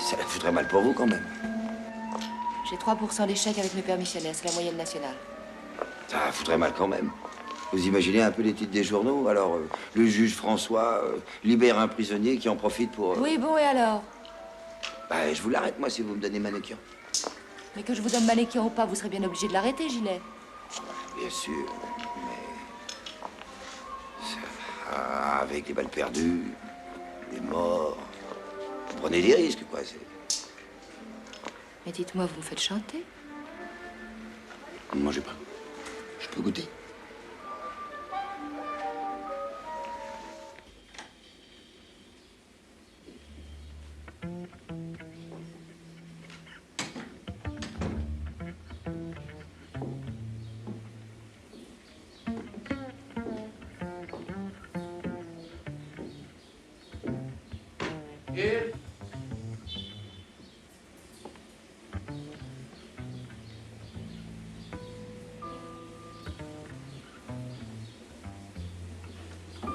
Ça la foutrait mal pour vous, quand même. J'ai 3% d'échec avec mes permissionnaires. C'est la moyenne nationale. Ça la foutrait mal, quand même. Vous imaginez un peu les titres des journaux? Alors, le juge François libère un prisonnier qui en profite pour... Oui, bon, et alors? Bah, je vous l'arrête, moi, si vous me donnez Manékian. Mais que je vous donne Manékian ou pas, vous serez bien obligé de l'arrêter, Gilet. Bien sûr, mais... Ça, avec les balles perdues, les morts... Vous prenez des risques, quoi. Mais dites-moi, vous me faites chanter? Ne mangez pas. Je peux goûter.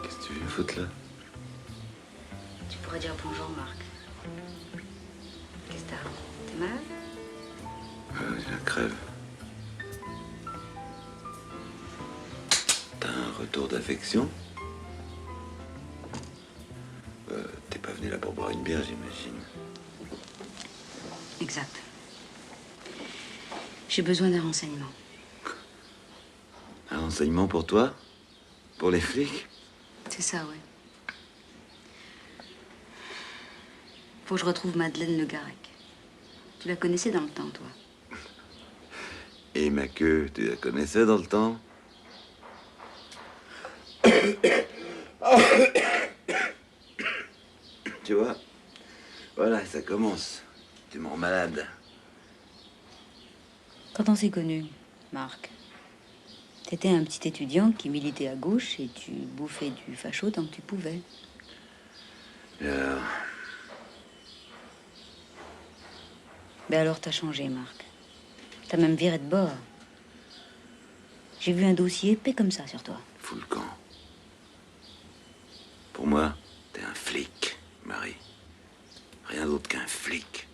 Qu'est-ce que tu viens foutre là? Tu pourrais dire bonjour, Marc. Qu'est-ce que t'as? T'es malade? Je la crève. T'as un retour d'affection? T'es pas venu là pour boire une bière, j'imagine. Exact. J'ai besoin d'un renseignement. Un renseignement pour toi? Pour les flics? C'est ça, ouais. Faut que je retrouve Madeleine Le Garec. Tu la connaissais dans le temps, toi? Et ma queue, tu la connaissais dans le temps? Tu vois? Voilà, ça commence. Tu me rends malade. Quand on s'est connus, Marc, t'étais un petit étudiant qui militait à gauche et tu bouffais du facho tant que tu pouvais. Et alors? Ben alors t'as changé, Marc. T'as même viré de bord. J'ai vu un dossier épais comme ça sur toi. Fous le camp. Pour moi, t'es un flic, Marie. Rien d'autre qu'un flic.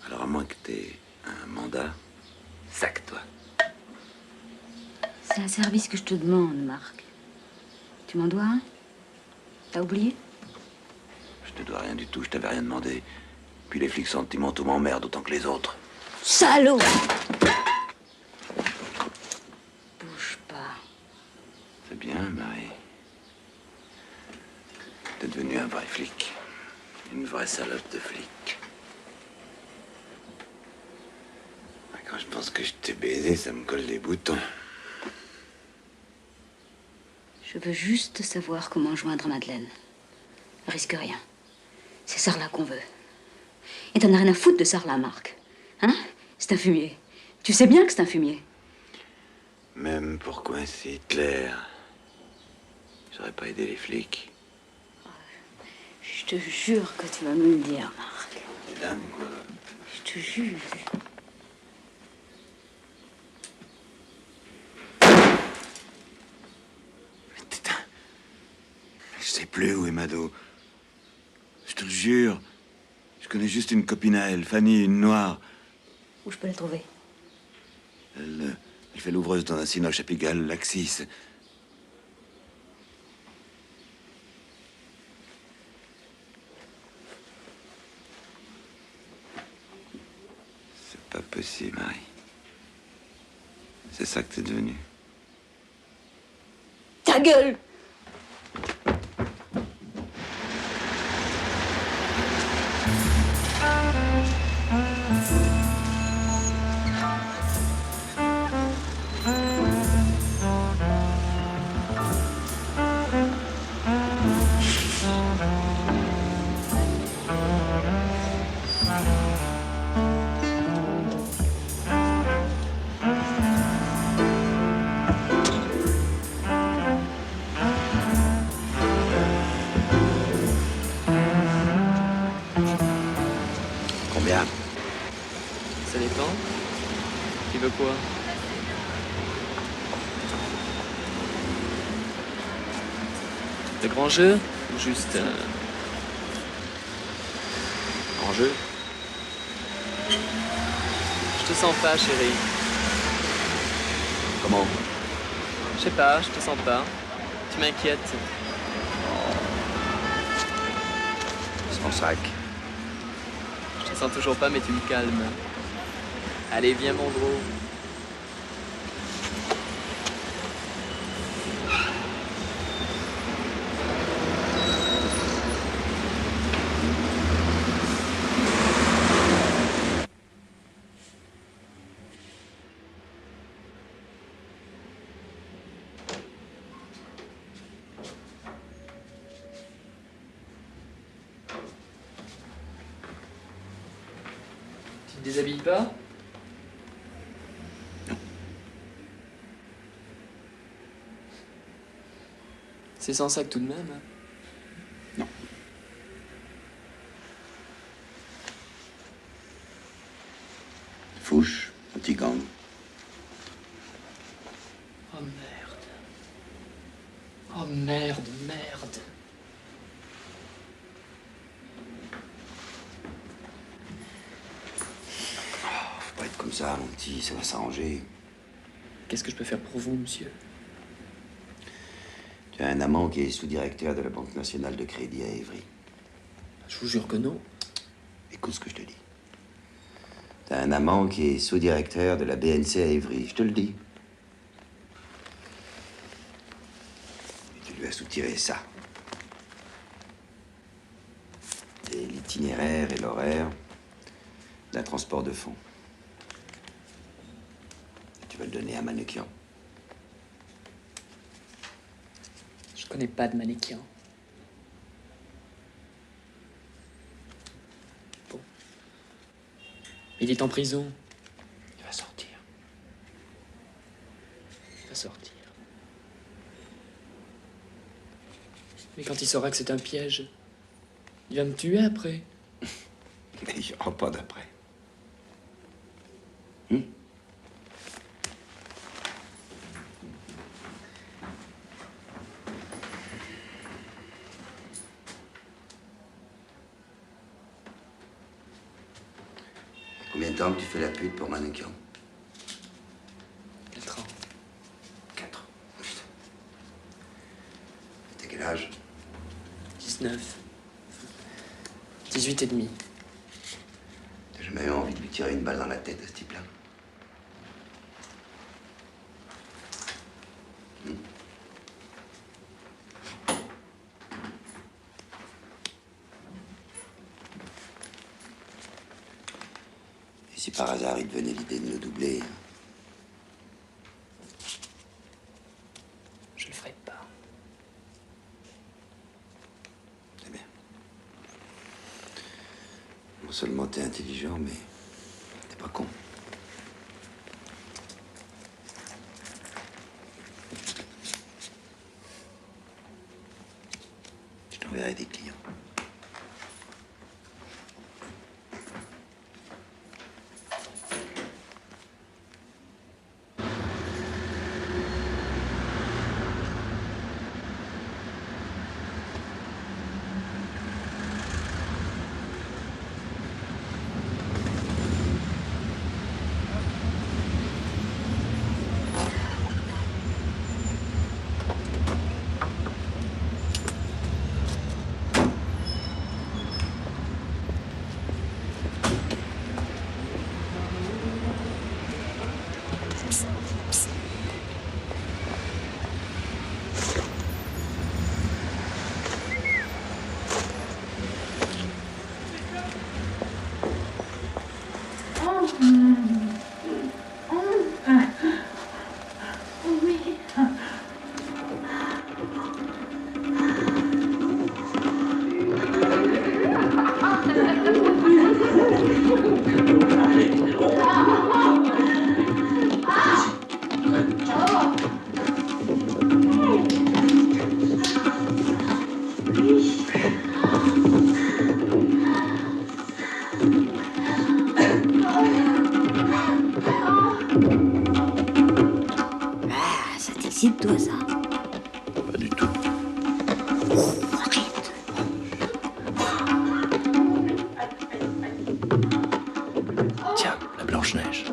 Alors à moins que t'aies un mandat, sac-toi. C'est un service que je te demande, Marc. Tu m'en dois un? T'as oublié? Je te dois rien du tout, je t'avais rien demandé. Puis les flics sentimentaux m'emmerdent autant que les autres. Salaud! Bouge pas. C'est bien, Marie. T'es devenue vraie salope de flic. Quand je pense que je t'ai baisé, ça me colle des boutons. Je veux juste savoir comment joindre Madeleine. Risque rien. C'est Sarlat qu'on veut. Et t'en as rien à foutre de Sarlat, Marc. Hein? C'est un fumier. Tu sais bien que c'est un fumier. Même pour coincer Hitler, j'aurais pas aidé les flics. Je te jure que tu vas me le dire, Marc. T'es dingue, quoi. Je te jure. Je sais plus où est Mado. Je te le jure. Je connais juste une copine à elle, Fanny, une noire. Où je peux la trouver? Elle fait l'ouvreuse dans un cinoche à Pigalle, l'Axis. C'est pas possible, Marie. C'est ça que t'es devenue. Ta gueule! Combien? Ça dépend. Tu veux quoi? De grands jeux ou juste grand jeu? Je te sens pas, chérie. Comment? Je sais pas, je te sens pas. Tu m'inquiètes. Son sac. Je te sens toujours pas, mais tu me calmes. Allez, viens, mon gros. Tu te déshabilles pas? C'est sans sac tout de même. Hein. Non. Fouche, petit gang. Oh merde. Oh merde, merde. Faut pas être comme ça, mon petit, ça va s'arranger. Qu'est-ce que je peux faire pour vous, monsieur? Tu as un amant qui est sous-directeur de la Banque nationale de crédit à Évry. Je vous jure que non. Écoute ce que je te dis. Tu as un amant qui est sous-directeur de la BNC à Évry, je te le dis. Et tu lui as soutiré ça. Et l'itinéraire et l'horaire d'un transport de fonds. Et tu vas le donner à Manoukian. Je connais pas de mannequin. Bon. Il est en prison. Il va sortir. Il va sortir. Mais quand il saura que c'est un piège, il va me tuer après. Mais il n'y aura pas d'après. Combien de temps que tu fais la pute pour Manoukian? 4 ans. 4 ans. Putain. T'as quel âge? 19. 18 et demi. T'as jamais eu envie de lui tirer une balle dans la tête à ce type-là? si par hasard il venait l'idée de nous doubler. Je le ferai pas. C'est bien. Non seulement t'es intelligent, mais t'es pas con. Je t'enverrai des clients. Toi, ça. Pas du tout. Arrête. Tiens, la Blanche-Neige.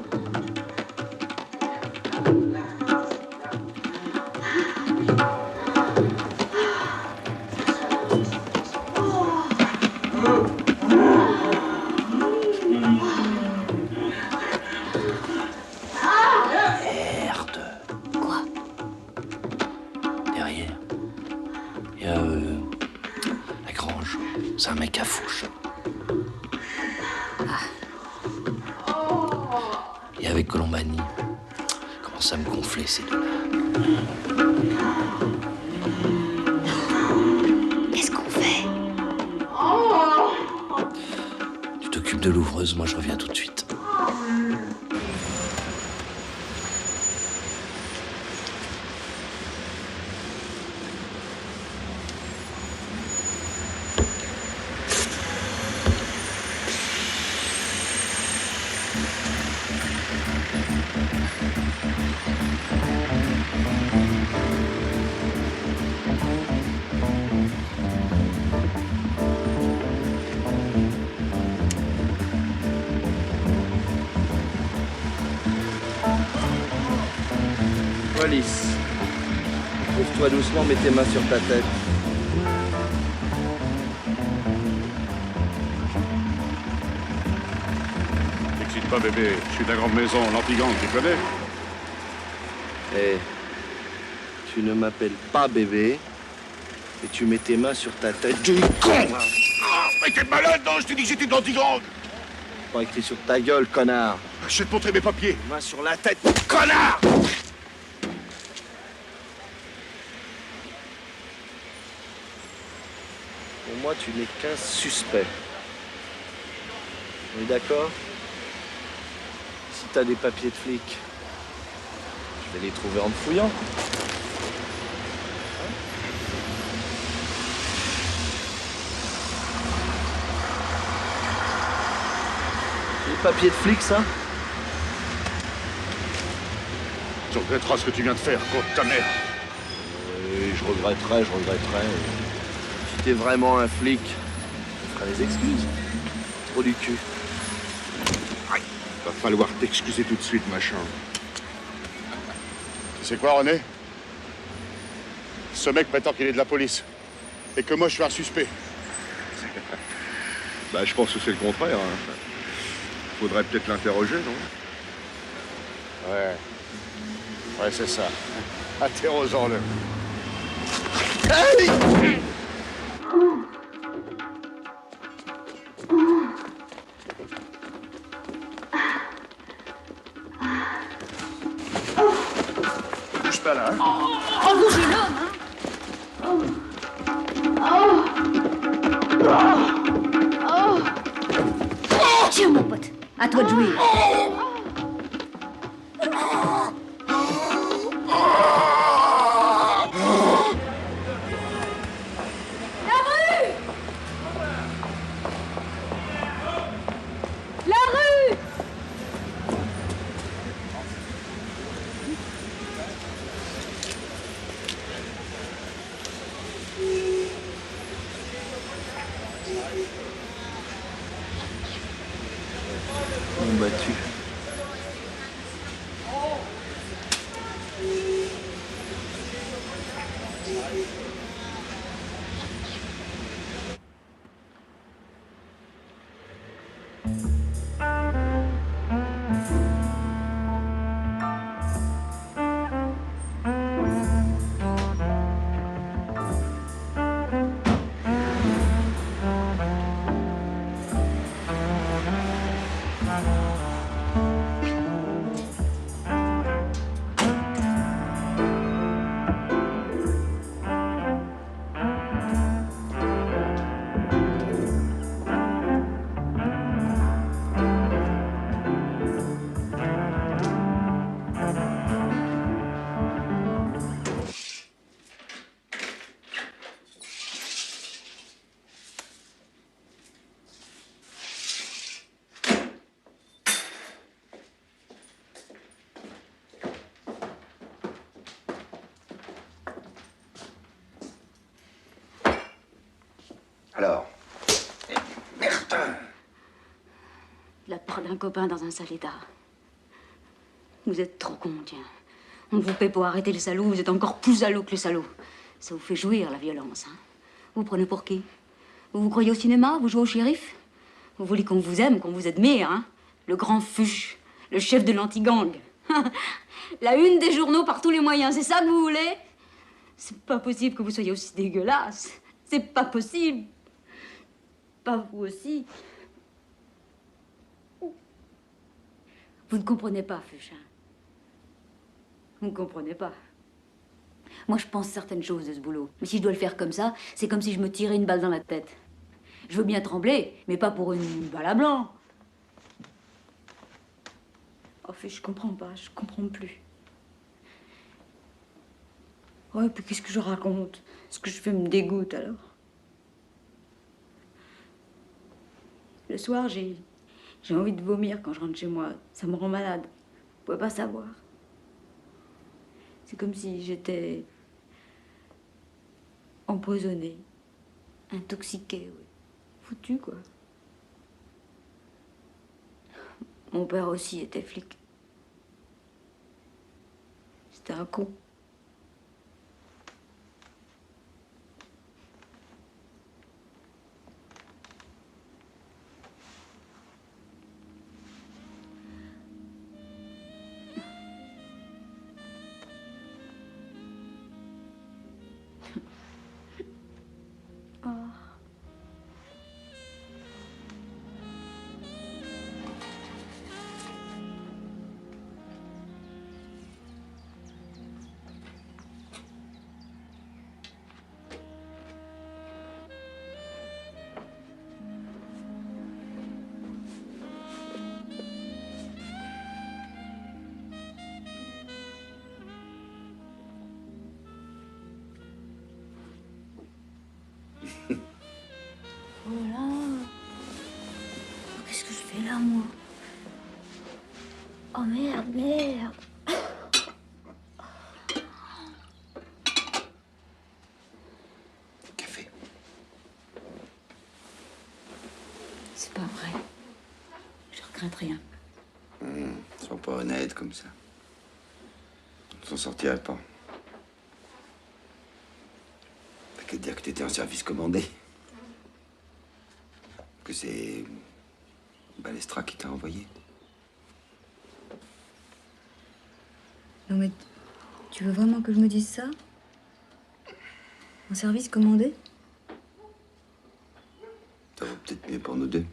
C'est un mec à fouche. Et avec Colombani, commence à me gonfler ces deux-là. Qu'est-ce qu'on fait? Tu t'occupes de l'ouvreuse, moi je reviens tout de suite. Police. Ouvre-toi doucement, mets tes mains sur ta tête. T'excite pas, bébé. Je suis de la grande maison, l'anti-gang, tu connais? Eh, tu ne m'appelles pas bébé, et tu mets tes mains sur ta tête. Tu es con! Mais t'es malade, non? Je t'ai dit que j'étais de l'anti-gang! Pas écrit sur ta gueule, connard. Je vais te montrer mes papiers. Mains sur la tête, connard! Pour moi, tu n'es qu'un suspect. On est d'accord? Si t'as des papiers de flic, je vais les trouver en te fouillant. Les papiers de flic, ça? Tu regretteras ce que tu viens de faire contre ta mère. Oui, je regretterai. Si t'es vraiment un flic, tu feras des excuses. Trop du cul. Va falloir t'excuser tout de suite, machin. Tu sais quoi, René? Ce mec prétend qu'il est de la police. Et que moi, je suis un suspect. Bah, je pense que c'est le contraire. Hein. Faudrait peut-être l'interroger, non? Ouais. Ouais, c'est ça. Interrogeons-le. Hey! pas là. Hein. Oh, bougez l'homme, hein. Tiens, mon pote, à toi de jouer. Battu. Alors? Merde. De la part d'un copain dans un sale état. Vous êtes trop con, tiens. On vous paie pour arrêter les salauds, vous êtes encore plus salauds que les salauds. Ça vous fait jouir, la violence, hein. Vous prenez pour qui? Vous vous croyez au cinéma? Vous jouez au shérif? Vous voulez qu'on vous aime, qu'on vous admire, hein? Le grand fuche, le chef de l'anti-gang. La une des journaux par tous les moyens, c'est ça que vous voulez? C'est pas possible que vous soyez aussi dégueulasse. C'est pas possible. Pas vous aussi. Vous ne comprenez pas, Fuchs. Vous ne comprenez pas. Moi, je pense certaines choses de ce boulot. Mais si je dois le faire comme ça, c'est comme si je me tirais une balle dans la tête. Je veux bien trembler, mais pas pour une balle à blanc. Oh, Fuchs, je comprends pas, je comprends plus. Ouais, puis qu'est-ce que je raconte? Ce que je fais me dégoûte, alors. Le soir, j'ai envie de vomir quand je rentre chez moi. Ça me rend malade. Vous pouvez pas savoir. C'est comme si j'étais empoisonnée, intoxiquée, oui. Foutue, quoi. Mon père aussi était flic. C'était un con. Voilà. Qu'est-ce que je fais là, moi? Oh merde, merde. Café. C'est pas vrai. Je regrette rien. Sois pas honnête comme ça. On s'en sortirait pas. T'as qu'à dire que t'étais en service commandé. Que c'est Balestra qui t'a envoyé. Non mais, tu veux vraiment que je me dise ça? En service commandé? Ça vaut peut-être mieux pour nous deux.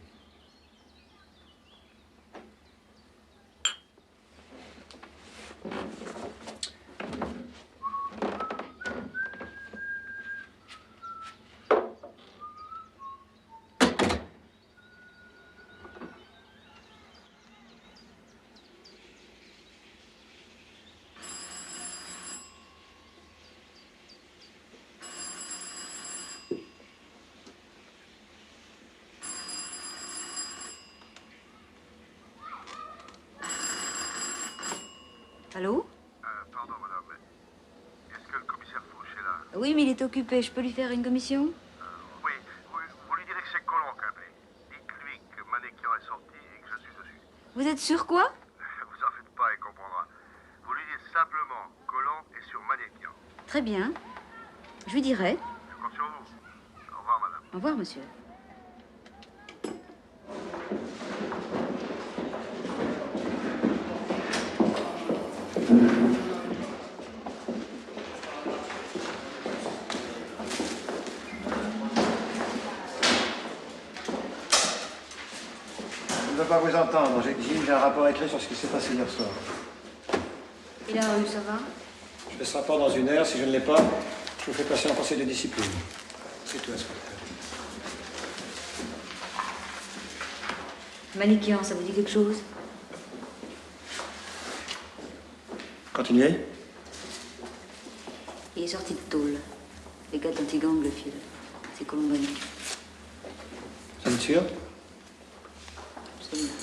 Allô? Pardon, madame, mais est-ce que le commissaire Fauch est là? Oui, mais il est occupé. Je peux lui faire une commission? Oui, vous lui direz que c'est Colomb qui a appelé. Dites-lui que Manékian est sorti et que je suis dessus. Vous êtes sûr quoi? Vous en faites pas, il comprendra. Vous lui dites simplement Colomb est sur Manékian. Très bien. Je lui dirai. Je compte sur vous. Au revoir, madame. Au revoir, monsieur. Je ne veux pas vous entendre. J'ai un rapport écrit sur ce qui s'est passé hier soir. Et la rue, ça va? Je fais ce rapport dans 1 heure. Si je ne l'ai pas, je vous fais passer en conseil de discipline. C'est tout, inspecteur. Manékian, ça vous dit quelque chose? Continuez. Il est sorti de tôle. Les gars d'Antigang le filent. C'est Colombani. Vous êtes sûr? Absolument.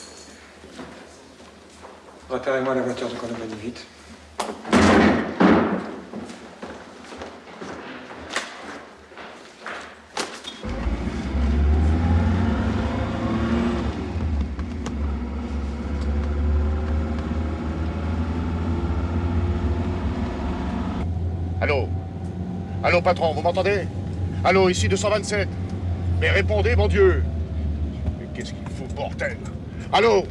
Repérez-moi la voiture de Colombani, vite. Allô? Allô, patron, vous m'entendez? Allô, ici 227. Mais répondez, mon Dieu! Mais qu'est-ce qu'il faut, bordel? Allô?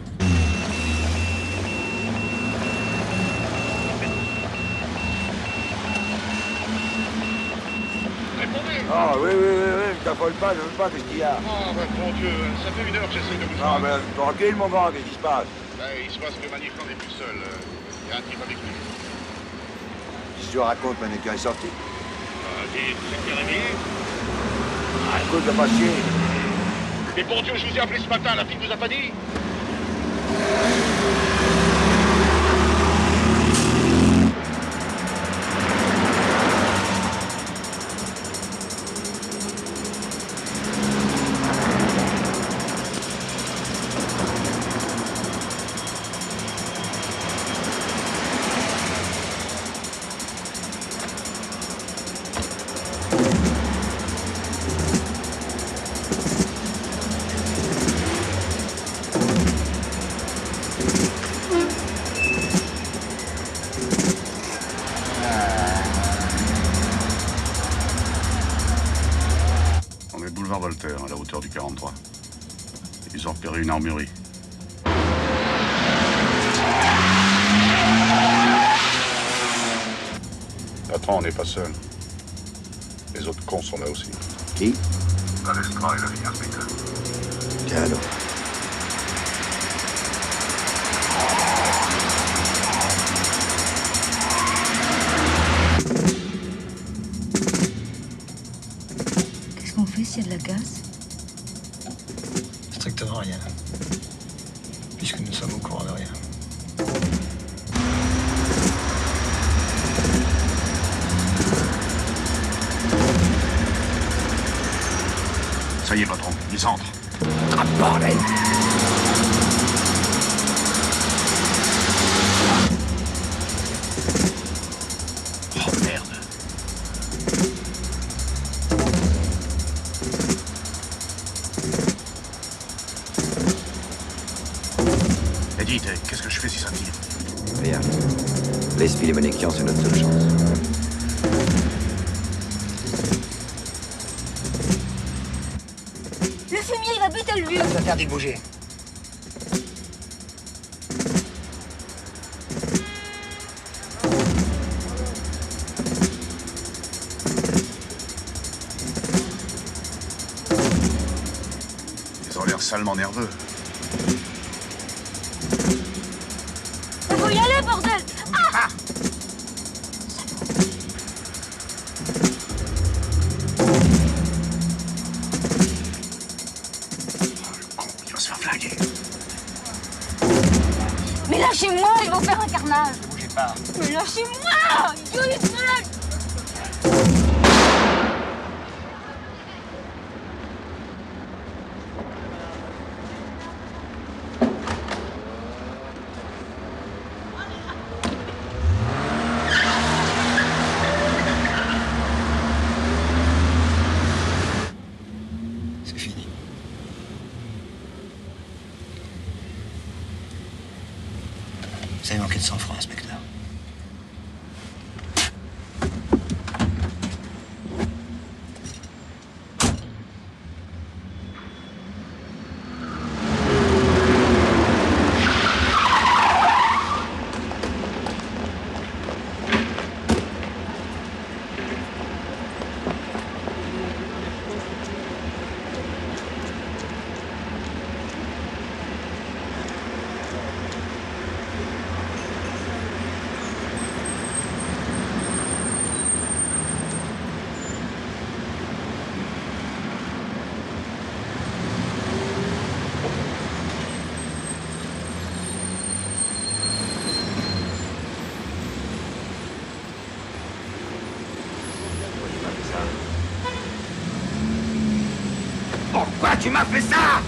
Répondez! Ah oui, je t'affole pas, je veux pas, qu'est-ce qu'il y a? Oh, mon Dieu, ça fait 1 heure que j'essaie de vous Ah, joindre. ben, tranquille, mon grand, qu'est-ce qui se passe? Il se passe que Manékian n'est plus seul. Il y a un type avec lui. Si tu racontes, Manékian est sorti. Dites, vous êtes bien réveillé? Ah, écoute, va pas chier. Mais bon Dieu, je vous ai appelé ce matin, la fille vous a pas dit? Boulevard Voltaire, à la hauteur du 43. Ils ont repéré une armurerie. Patron, on n'est pas seul. Les autres cons sont là aussi. Qui? Balestra et la fille inspecteur. Tiens alors. Qu'est-ce qu'on fait s'il y a de la casse? Strictement rien. Puisque nous sommes au courant de rien. Ça y est, patron, ils entrent. Ah, bordel! Oh, merde. Edith, qu'est-ce que je fais si ça tire? Rien. Laisse filer Manékian, c'est notre seule chance. Le fumier, il va buter le vieux. C'est interdit de bouger. Ils ont l'air salement nerveux. Il faut y aller, bordel. Ah! Il va se faire flinguer. Mais lâchez-moi, ils vont faire un carnage. Ne bougez pas. Mais lâchez-moi, Dieu les fait. avez manqué de sang-froid, inspecteur. Pourquoi tu m'as fait ça?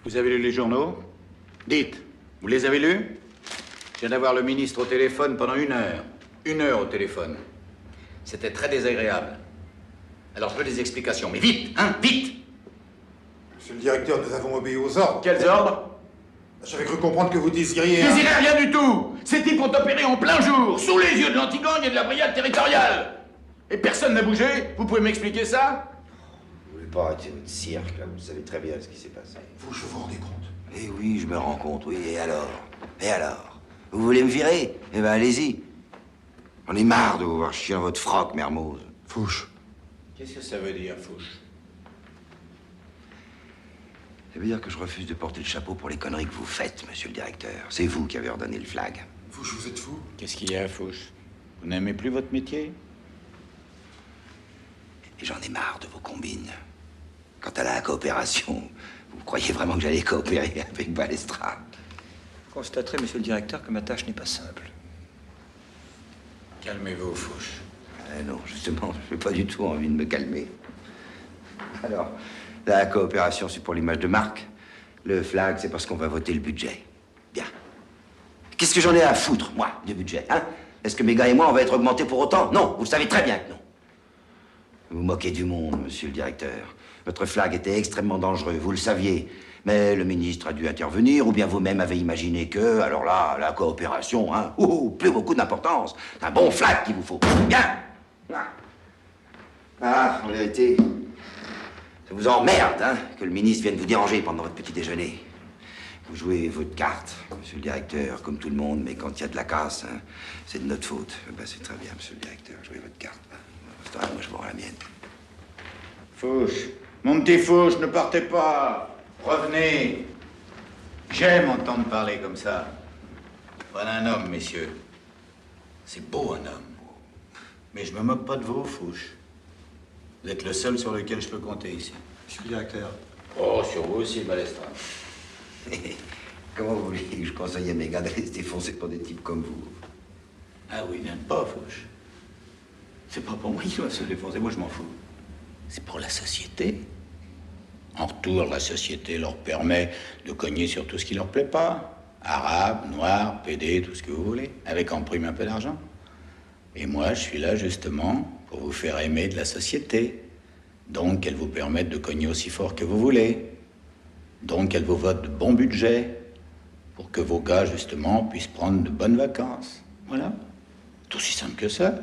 Vous avez lu les journaux? Dites, vous les avez lus? Je viens d'avoir le ministre au téléphone pendant 1 heure. 1 heure au téléphone. C'était très désagréable. Alors je veux des explications, mais vite, hein, vite! Monsieur le directeur, nous avons obéi aux ordres. Quels ordres? J'avais cru comprendre que vous désiriez... Désirez rien du tout! Ces types ont opéré en plein jour, sous les yeux de l'anti-gang et de la brigade territoriale! Et personne n'a bougé? Vous pouvez m'expliquer ça? Vous voulez pas arrêter votre cirque, là? Vous savez très bien ce qui s'est passé. Vous, je vous rendez compte? Eh oui, je me rends compte, oui. Et alors? Et alors? Vous voulez me virer? Eh ben, allez-y. On est marre de vous voir chier dans votre froc, Mermoz. Fouche. Qu'est-ce que ça veut dire, Fouche? Ça veut dire que je refuse de porter le chapeau pour les conneries que vous faites, monsieur le directeur. C'est vous qui avez ordonné le flag. Fouche, vous êtes fou? Qu'est-ce qu'il y a, Fouche? Vous n'aimez plus votre métier? Et j'en ai marre de vos combines. Quant à la coopération, vous croyez vraiment que j'allais coopérer avec Balestra? Vous constaterez, monsieur le directeur, que ma tâche n'est pas simple. Calmez-vous, Fouche. Non, justement, je n'ai pas du tout envie de me calmer. Alors, la coopération, c'est pour l'image de marque. Le flag, c'est parce qu'on va voter le budget. Bien. Qu'est-ce que j'en ai à foutre, moi, du budget, hein? Est-ce que mes gars et moi, on va être augmentés pour autant? Non, vous le savez très bien que non. Vous vous moquez du monde, monsieur le directeur. Votre flag était extrêmement dangereux, vous le saviez. Mais le ministre a dû intervenir, ou bien vous-même avez imaginé que, alors là, la coopération, hein, plus beaucoup d'importance. C'est un bon flag qu'il vous faut. Bien. Ah, en vérité, ça vous emmerde, hein, que le ministre vienne vous déranger pendant votre petit déjeuner. Vous jouez votre carte, monsieur le directeur, comme tout le monde, mais quand il y a de la casse, hein, c'est de notre faute. Ben, c'est très bien, monsieur le directeur, jouez votre carte. Moi, je vois la mienne. Fouche, mon petit Fouche, ne partez pas. Revenez. J'aime entendre parler comme ça. Voilà un homme, messieurs. C'est beau, un homme. Mais je me moque pas de vous, Fouche. Vous êtes le seul sur lequel je peux compter ici. Monsieur le directeur. Oh, sur vous aussi, Balestra. Comment vous voulez que je conseille à mes gars d'aller se défoncer pour des types comme vous? Ah oui, n'aime pas, Fouche. C'est pas pour moi qu'ils doivent se défoncer, moi je m'en fous. C'est pour la société. En retour, la société leur permet de cogner sur tout ce qui leur plaît pas. Arabes, noirs, PD, tout ce que vous voulez, avec en prime un peu d'argent. Et moi, je suis là justement pour vous faire aimer de la société. Donc, elle vous permette de cogner aussi fort que vous voulez. Donc, elle vous vote de bons budgets pour que vos gars, justement, puissent prendre de bonnes vacances. Voilà. Tout aussi simple que ça.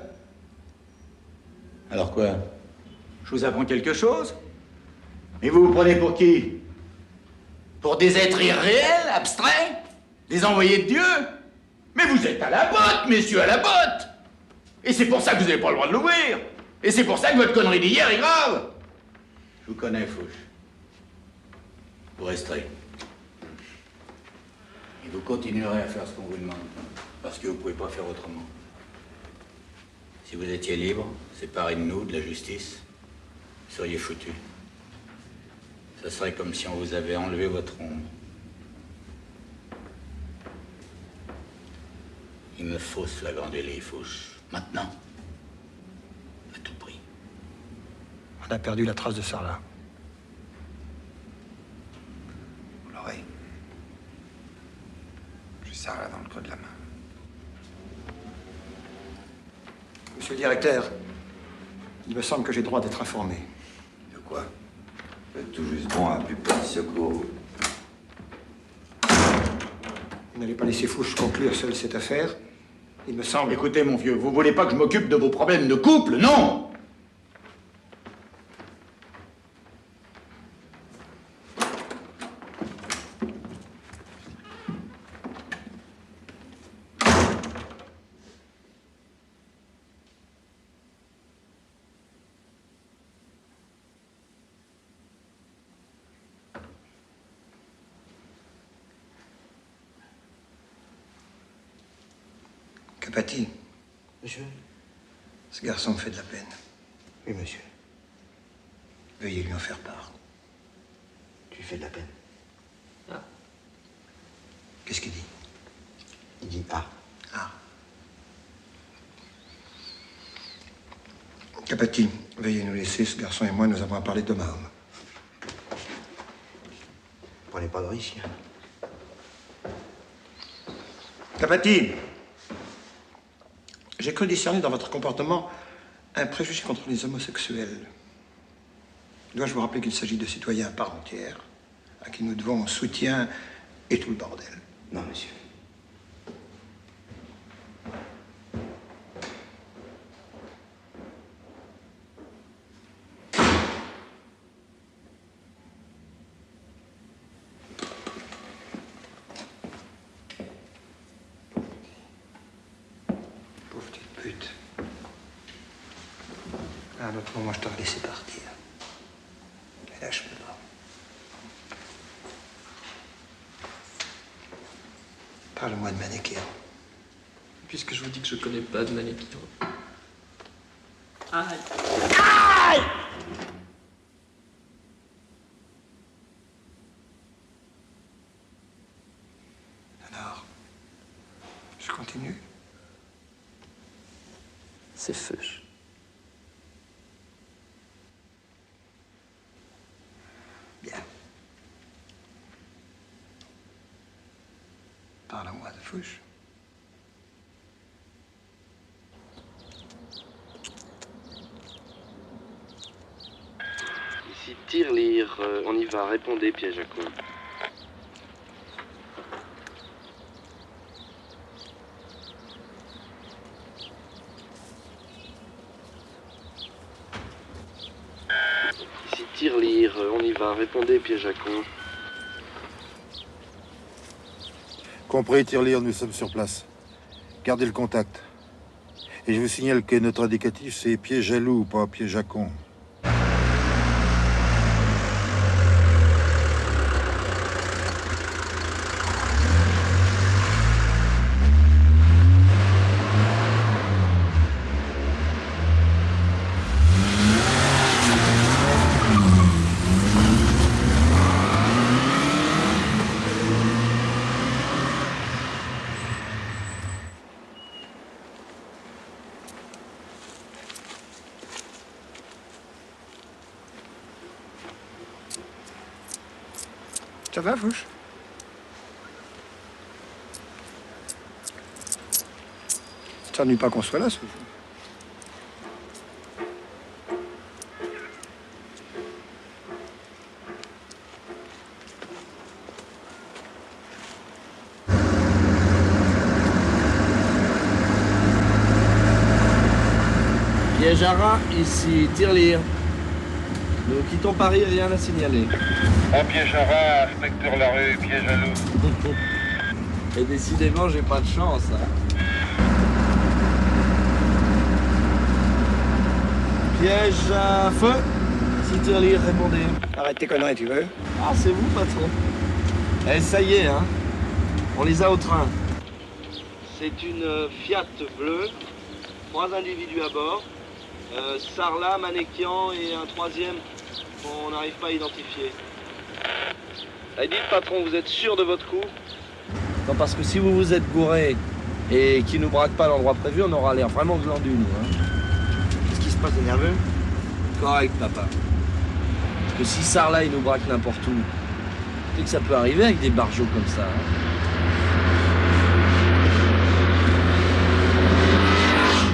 Alors quoi? Je vous apprends quelque chose? Mais vous vous prenez pour qui? Pour des êtres irréels, abstraits? Des envoyés de Dieu? Mais vous êtes à la botte, messieurs, à la botte! Et c'est pour ça que vous n'avez pas le droit de l'ouvrir! Et c'est pour ça que votre connerie d'hier est grave! Je vous connais, Fouche. Vous resterez. Et vous continuerez à faire ce qu'on vous demande. Parce que vous ne pouvez pas faire autrement. Si vous étiez libre, séparé de nous, de la justice, vous seriez foutus. Ce serait comme si on vous avait enlevé votre ombre. Il me faut ce flagrant délit, Fouche. Maintenant. À tout prix. On a perdu la trace de Sarlat. ça, là, dans le creux de la main. Monsieur le directeur, il me semble que j'ai le droit d'être informé. De quoi? Vous êtes tout juste bon à un plus petit secours. Vous n'allez pas laisser Fouche conclure seule cette affaire. Il me semble... Écoutez, mon vieux, vous voulez pas que je m'occupe de vos problèmes de couple, non? Capati, Monsieur? ce garçon me fait de la peine. Oui, monsieur. Veuillez lui en faire part. Tu fais de la peine. Ah. Qu'est-ce qu'il dit? Il dit ah. Ah. Capati, veuillez nous laisser, ce garçon et moi, nous avons à parler d'homme à homme. Prenez pas de risque. Capati, j'ai cru discerner dans votre comportement un préjugé contre les homosexuels. Dois-je vous rappeler qu'il s'agit de citoyens à part entière, à qui nous devons soutien et tout le bordel? Non, monsieur. À un autre moment, je t'aurais laissé partir. Et là, je peux pas. Parle-moi de Manéquéan. Puisque je vous dis que je connais pas de Manéquéan. Aïe. Aïe! Alors, je continue? C'est Feuch. Bien. Parle-moi de Fouche. Ici Tirelire, on y va, répondez, piège à con. Ici Tirelire, on y va, répondez, piège à con. Compris, Tirelire, nous sommes sur place. Gardez le contact. Et je vous signale que notre indicatif, c'est piège à loup, pas piège à con. Ça va, Fouche? Ça t'ennuie pas qu'on soit là, ce jour? Piège à rat, ici Tirelire. Nous quittons Paris, rien à signaler. Un piège à rat, inspecteur Larue, piège à loup. Et décidément, j'ai pas de chance. Hein. Piège à feu, si Tirelire, répondez. Arrête tes conneries, tu veux? Ah, c'est vous, patron. Eh, ça y est, hein. On les a au train. C'est une Fiat bleue, 3 individus à bord. Sarlat, Manéquéan et un troisième qu'on n'arrive pas à identifier. Allez, dites, patron, vous êtes sûr de votre coup? Non, parce que si vous vous êtes gouré et qu'ils nous braquent pas à l'endroit prévu, on aura l'air vraiment glandu, nous. Hein. Qu'est-ce qui se passe, de nerveux? Correct, papa. Parce que si Sarlat, il nous braque n'importe où, c'est que ça peut arriver avec des barjots comme ça. Hein.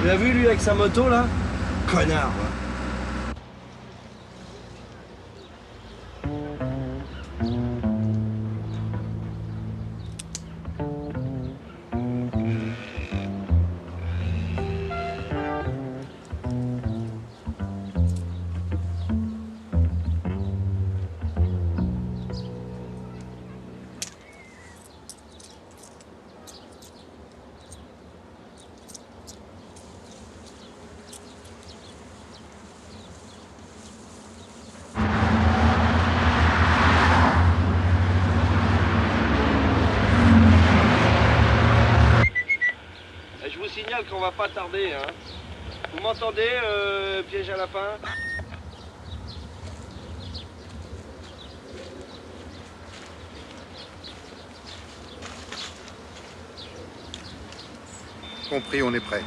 Tu l'as vu, lui, avec sa moto, là? Connard, va. Qu'on va pas tarder, hein. Vous m'entendez, piège à lapin? Compris, on est prêt.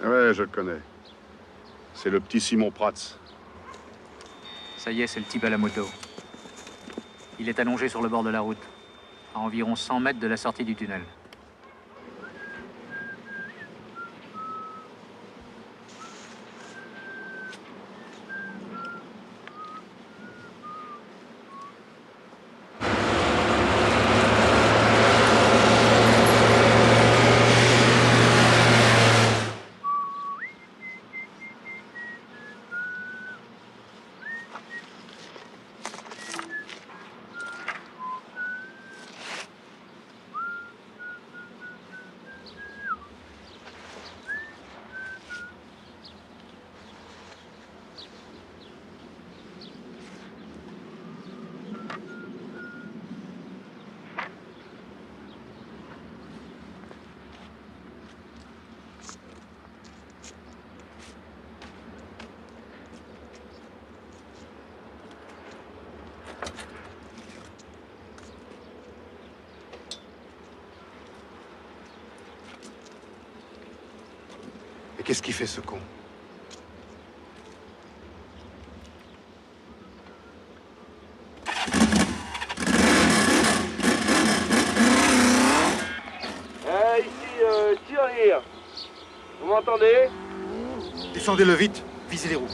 Ouais, je le connais. C'est le petit Simon Prats. Ça y est, c'est le type à la moto. Il est allongé sur le bord de la route, à environ 100 mètres de la sortie du tunnel. Et qu'est-ce qu'il fait, ce con? Ici, Tirelire. Vous m'entendez? Descendez-le vite, visez les roues.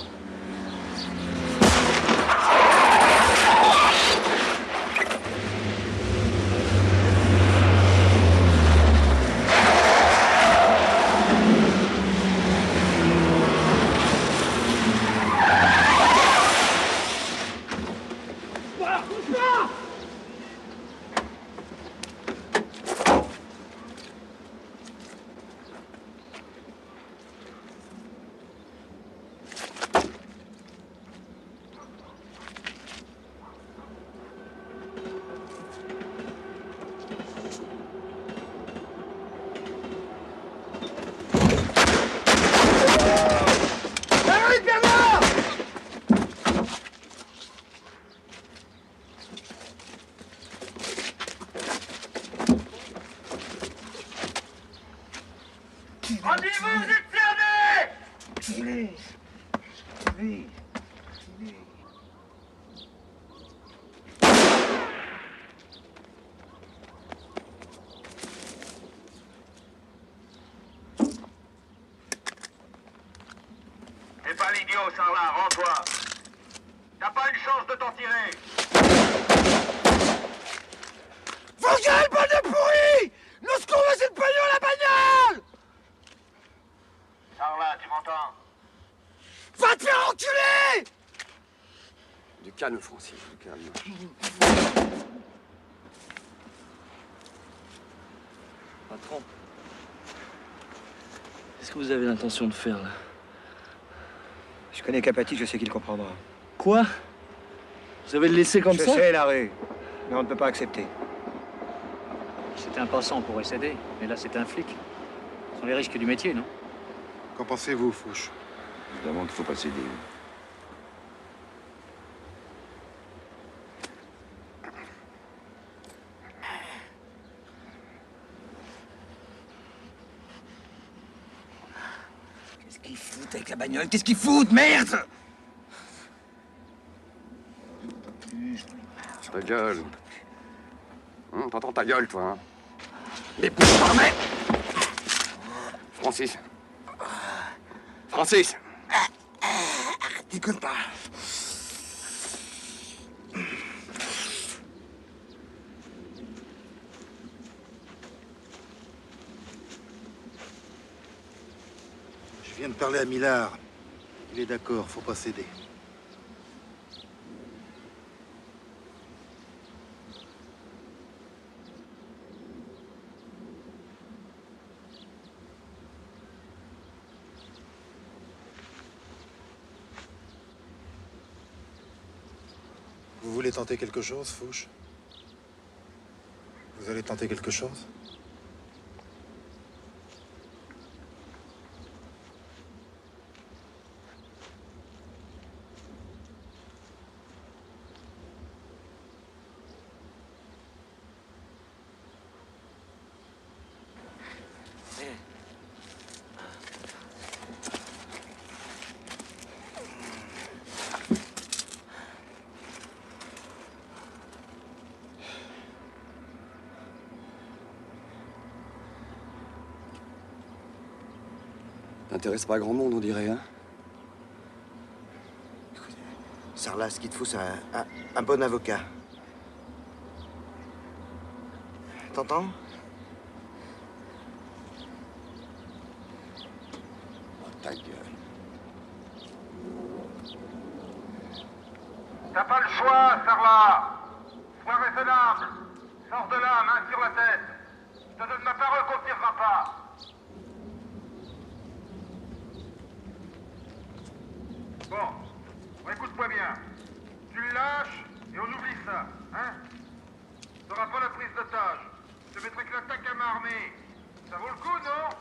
Rendez-vous, vous êtes cernés! T'es pas l'idiot, Sarlat, rends-toi. T'as pas une chance de t'en tirer. Vos gueules, bande de pourris! Nous, ce qu'on veut, c'est de pognon à la bagnole! Sarlat, tu m'entends? Va te faire enculer! Du calme, Francis, du calme. Patron, qu'est-ce que vous avez l'intention de faire, là? Je connais Capati, je sais qu'il comprendra. Quoi? Vous avez le laissé comme ça? Je sais, la rue, mais on ne peut pas accepter. C'était un passant, on pourrait s'aider. Mais là, c'est un flic. Ce sont les risques du métier, non? Qu'en pensez-vous, Fouche? Évidemment qu'il faut pas céder. Qu'est-ce qu'ils foutent avec la bagnole? Qu'est-ce qu'ils foutent, merde? Ta gueule. T'entends ta gueule, toi, hein? Mais pourquoi, mais... Francis. Francis! Déconne pas. Je viens de parler à Millard. Il est d'accord, faut pas céder. Vous voulez tenter quelque chose, Fouche? Vous allez tenter quelque chose? T'intéresse pas grand monde, on dirait, hein? Sarlat, ce qu'il te faut, c'est un bon avocat. T'entends? Oh, ta gueule. T'as pas le choix, Sarlat. Sois raisonnable. Sors de là, main sur la tête. Je te donne ma parole qu'on ne tirera pas. Bon, écoute-moi bien. Tu le lâches et on oublie ça, hein? T'auras pas la prise d'otage. Je te mettrai que l'attaque à main armée. Ça vaut le coup, non?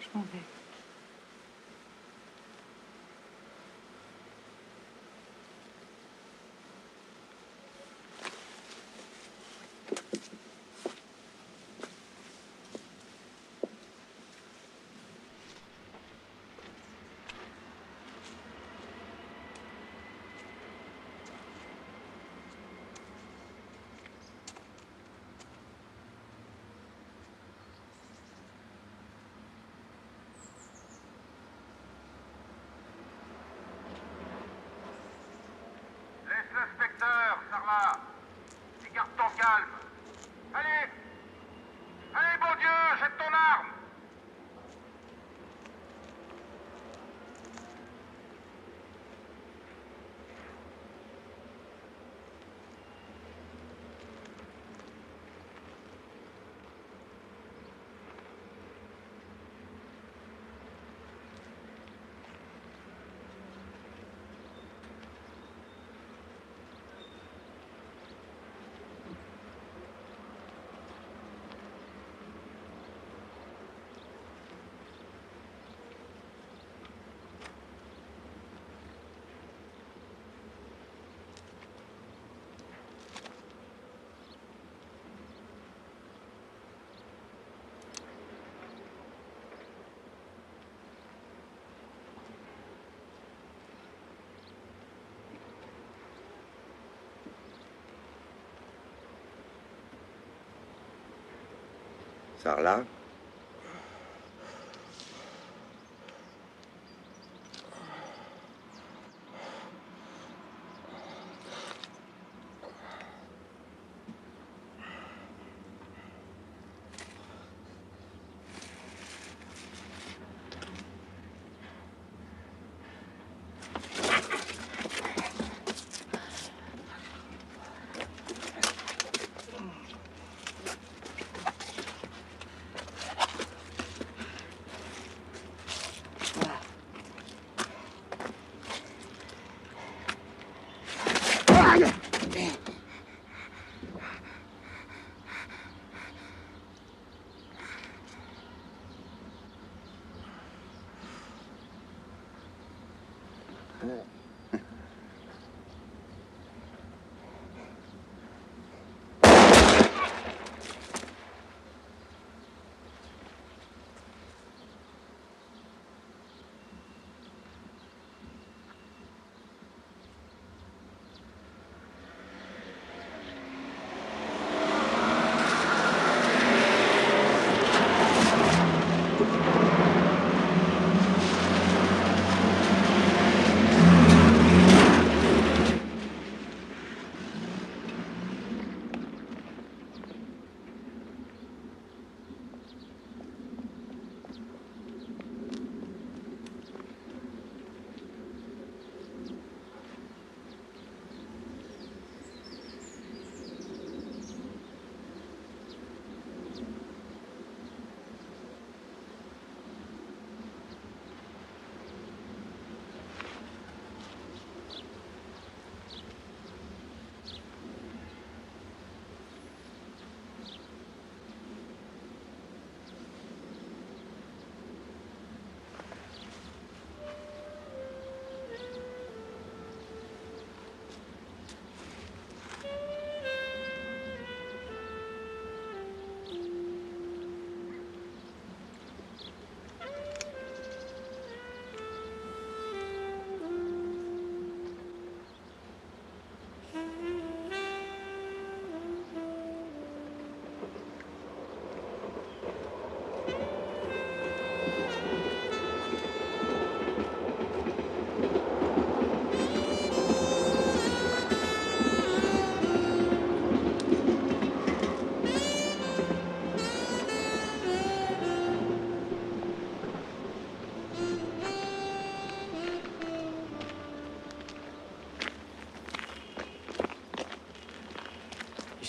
Je m'en vais. Sarla.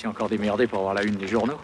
Ici encore démerdé pour avoir la une des journaux.